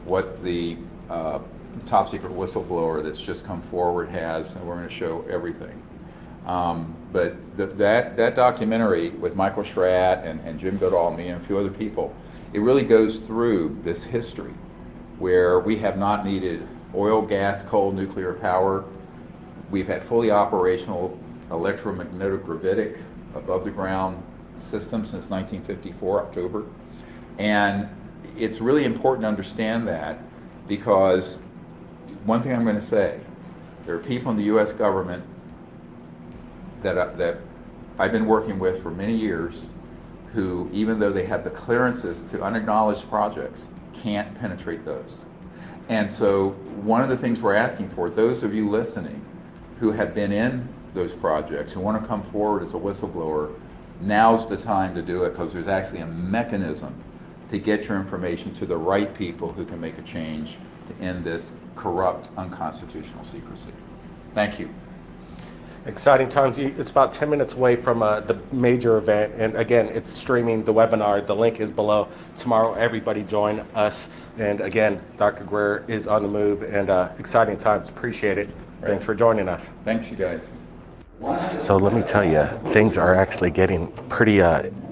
what the top secret whistleblower that's just come forward has, and we're going to show everything. But that documentary with Michael Schratt and Jim Goodall and me and a few other people, it really goes through this history where we have not needed oil, gas, coal, nuclear power. We've had fully operational electromagnetic above the ground system since 1954, October. And it's really important to understand that, because one thing I'm going to say, there are people in the U.S. government that I've been working with for many years who, even though they have the clearances to unacknowledged projects, can't penetrate those. And so one of the things we're asking for, those of you listening who have been in those projects, who want to come forward as a whistleblower, now's the time to do it, because there's actually a mechanism to get your information to the right people who can make a change to end this corrupt, unconstitutional secrecy. Thank you. Exciting times. It's about 10 minutes away from the major event. And again, it's streaming the webinar. The link is below. Tomorrow, everybody join us. And again, Dr. Greer is on the move, and exciting times. Appreciate it. Right. Thanks for joining us. Thanks, you guys. So let me tell you, things are actually getting pretty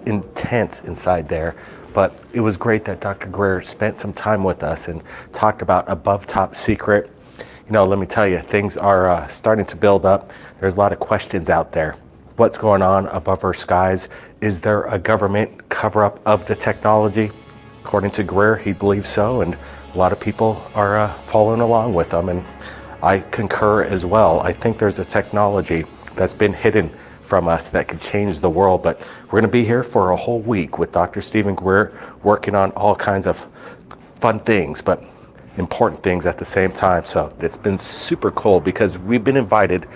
intense inside there. But it was great that Dr. Greer spent some time with us and talked about above top secret. Let me tell you, things are starting to build up. There's a lot of questions out there. What's going on above our skies? Is there a government cover-up of the technology? According to Greer, he believes so, and a lot of people are following along with them, and I concur as well. I think there's a technology that's been hidden from us that could change the world, but we're going to be here for a whole week with Dr. Stephen Greer, working on all kinds of fun things, but important things at the same time. So it's been super cool, because we've been invited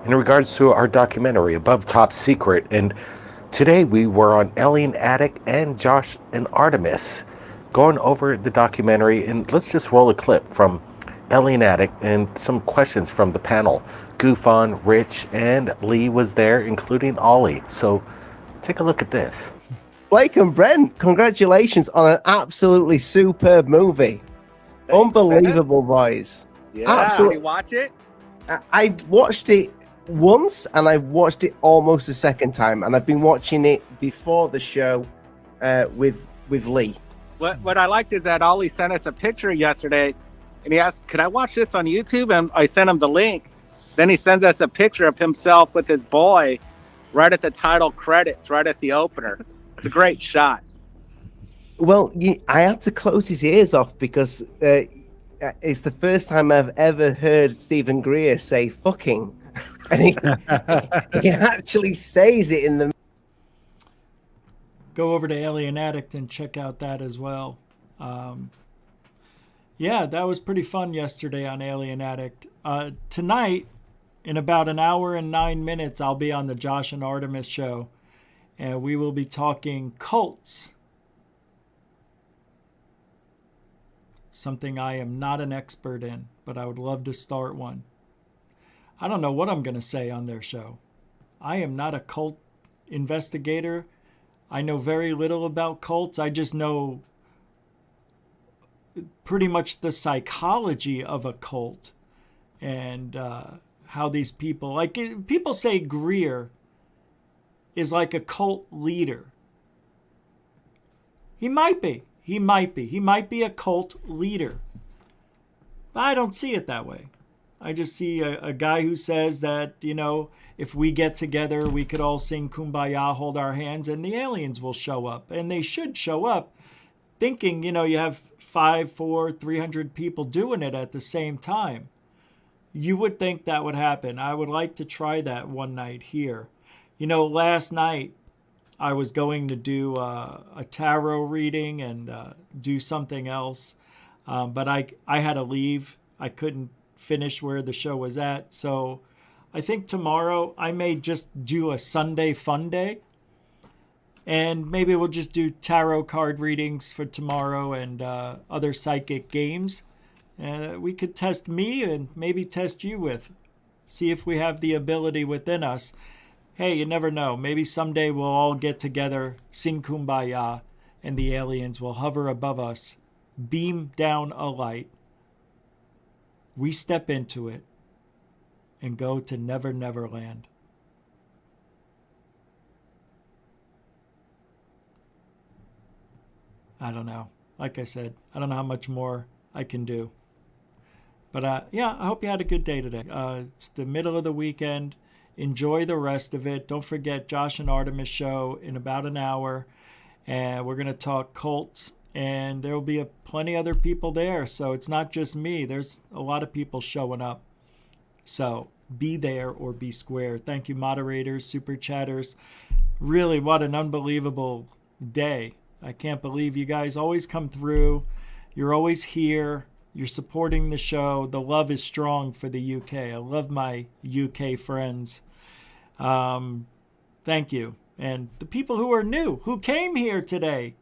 in regards to our documentary Above Top Secret, and today we were on Alien Attic and Josh and Artemis going over the documentary. And let's just roll a clip from Alien Attic and some questions from the panel. Goofon, Rich, and Lee was there, including Ollie. So take a look at this. Blake and Brent, congratulations on an absolutely superb movie. Thanks, unbelievable, man. Boys. Yeah, absolutely. Did you watch it? I watched it once, and I've watched it almost a second time, and I've been watching it before the show with Lee. What I liked is that Ollie sent us a picture yesterday, and he asked, could I watch this on YouTube? And I sent him the link. Then he sends us a picture of himself with his boy right at the title credits, right at the opener. It's a great shot. Well, I had to close his ears off, because it's the first time I've ever heard Stephen Greer say fucking. And he actually says it in the... Go over to Alien Addict and check out that as well. Yeah, that was pretty fun yesterday on Alien Addict. Tonight, in about an hour and 9 minutes, I'll be on the Josh and Artemis show, and we will be talking cults. Something I am not an expert in, but I would love to start one. I don't know what I'm going to say on their show. I am not a cult investigator. I know very little about cults. I just know pretty much the psychology of a cult and how these people, like people say Greer is like a cult leader. He might be. He might be a cult leader. But I don't see it that way. I just see a guy who says that, you know, if we get together, we could all sing Kumbaya, hold our hands, and the aliens will show up. And they should show up, thinking, you know, you have 300 people doing it at the same time. You would think that would happen. I would like to try that one night here. You know, last night I was going to do a tarot reading and do something else, but I had to leave. I couldn't finish where the show was at. So I think tomorrow I may just do a Sunday fun day. And maybe we'll just do tarot card readings for tomorrow and other psychic games. We could test me and maybe test you with. See if we have the ability within us. Hey, you never know. Maybe someday we'll all get together, sing Kumbaya, and the aliens will hover above us, beam down a light. We step into it and go to Never Never Land. I don't know. Like I said, I don't know how much more I can do. But yeah, I hope you had a good day today. It's the middle of the weekend. Enjoy the rest of it. Don't forget Josh and Artemis show in about an hour. And we're going to talk cults. And there will be plenty other people there. So it's not just me. There's a lot of people showing up. So be there or be square. Thank you, moderators, super chatters. Really, what an unbelievable day. I can't believe you guys always come through. You're always here. You're supporting the show. The love is strong for the UK. I love my UK friends. Thank you. And the people who are new, who came here today,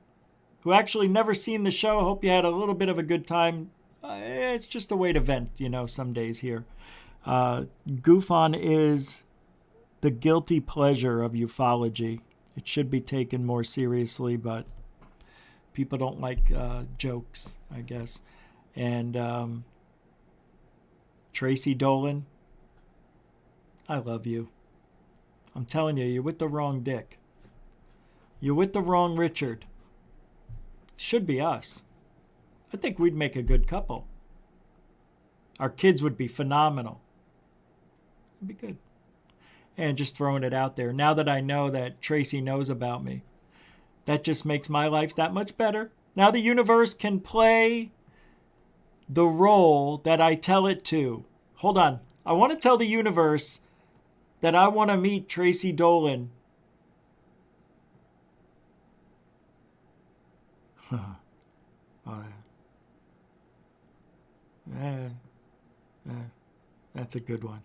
who actually never seen the show, I hope you had a little bit of a good time. It's just a way to vent, you know, some days here. Goof On is the guilty pleasure of ufology. It should be taken more seriously, but people don't like jokes, I guess. And Tracy Dolan, I love you. I'm telling you, you're with the wrong Dick. You're with the wrong Richard. Should be us. I think we'd make a good couple. Our kids would be phenomenal. It'd be good. And just throwing it out there. Now that I know that Tracy knows about me, that just makes my life that much better. Now the universe can play the role that I tell it to. Hold on. I want to tell the universe that I want to meet Tracy Dolan. That's a good one.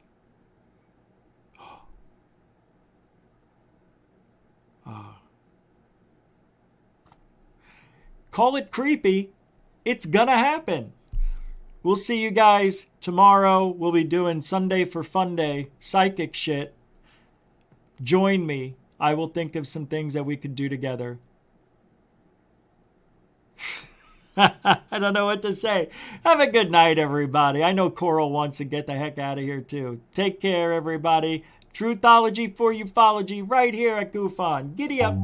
Call it creepy. It's gonna happen. We'll see you guys tomorrow. We'll be doing Sunday for Fun Day, psychic shit. Join me. I will think of some things that we could do together. I don't know what to say. Have a good night, everybody. I know Coral wants to get the heck out of here, too. Take care, everybody. Truthology for ufology right here at Goof On. Giddy up.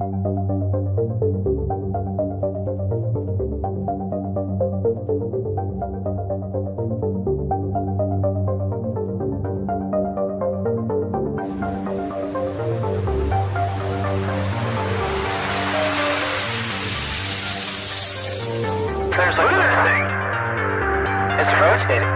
There's look at that thing. It's rotating.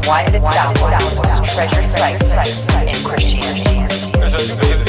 Why did it downwards treasured sites in Christianity?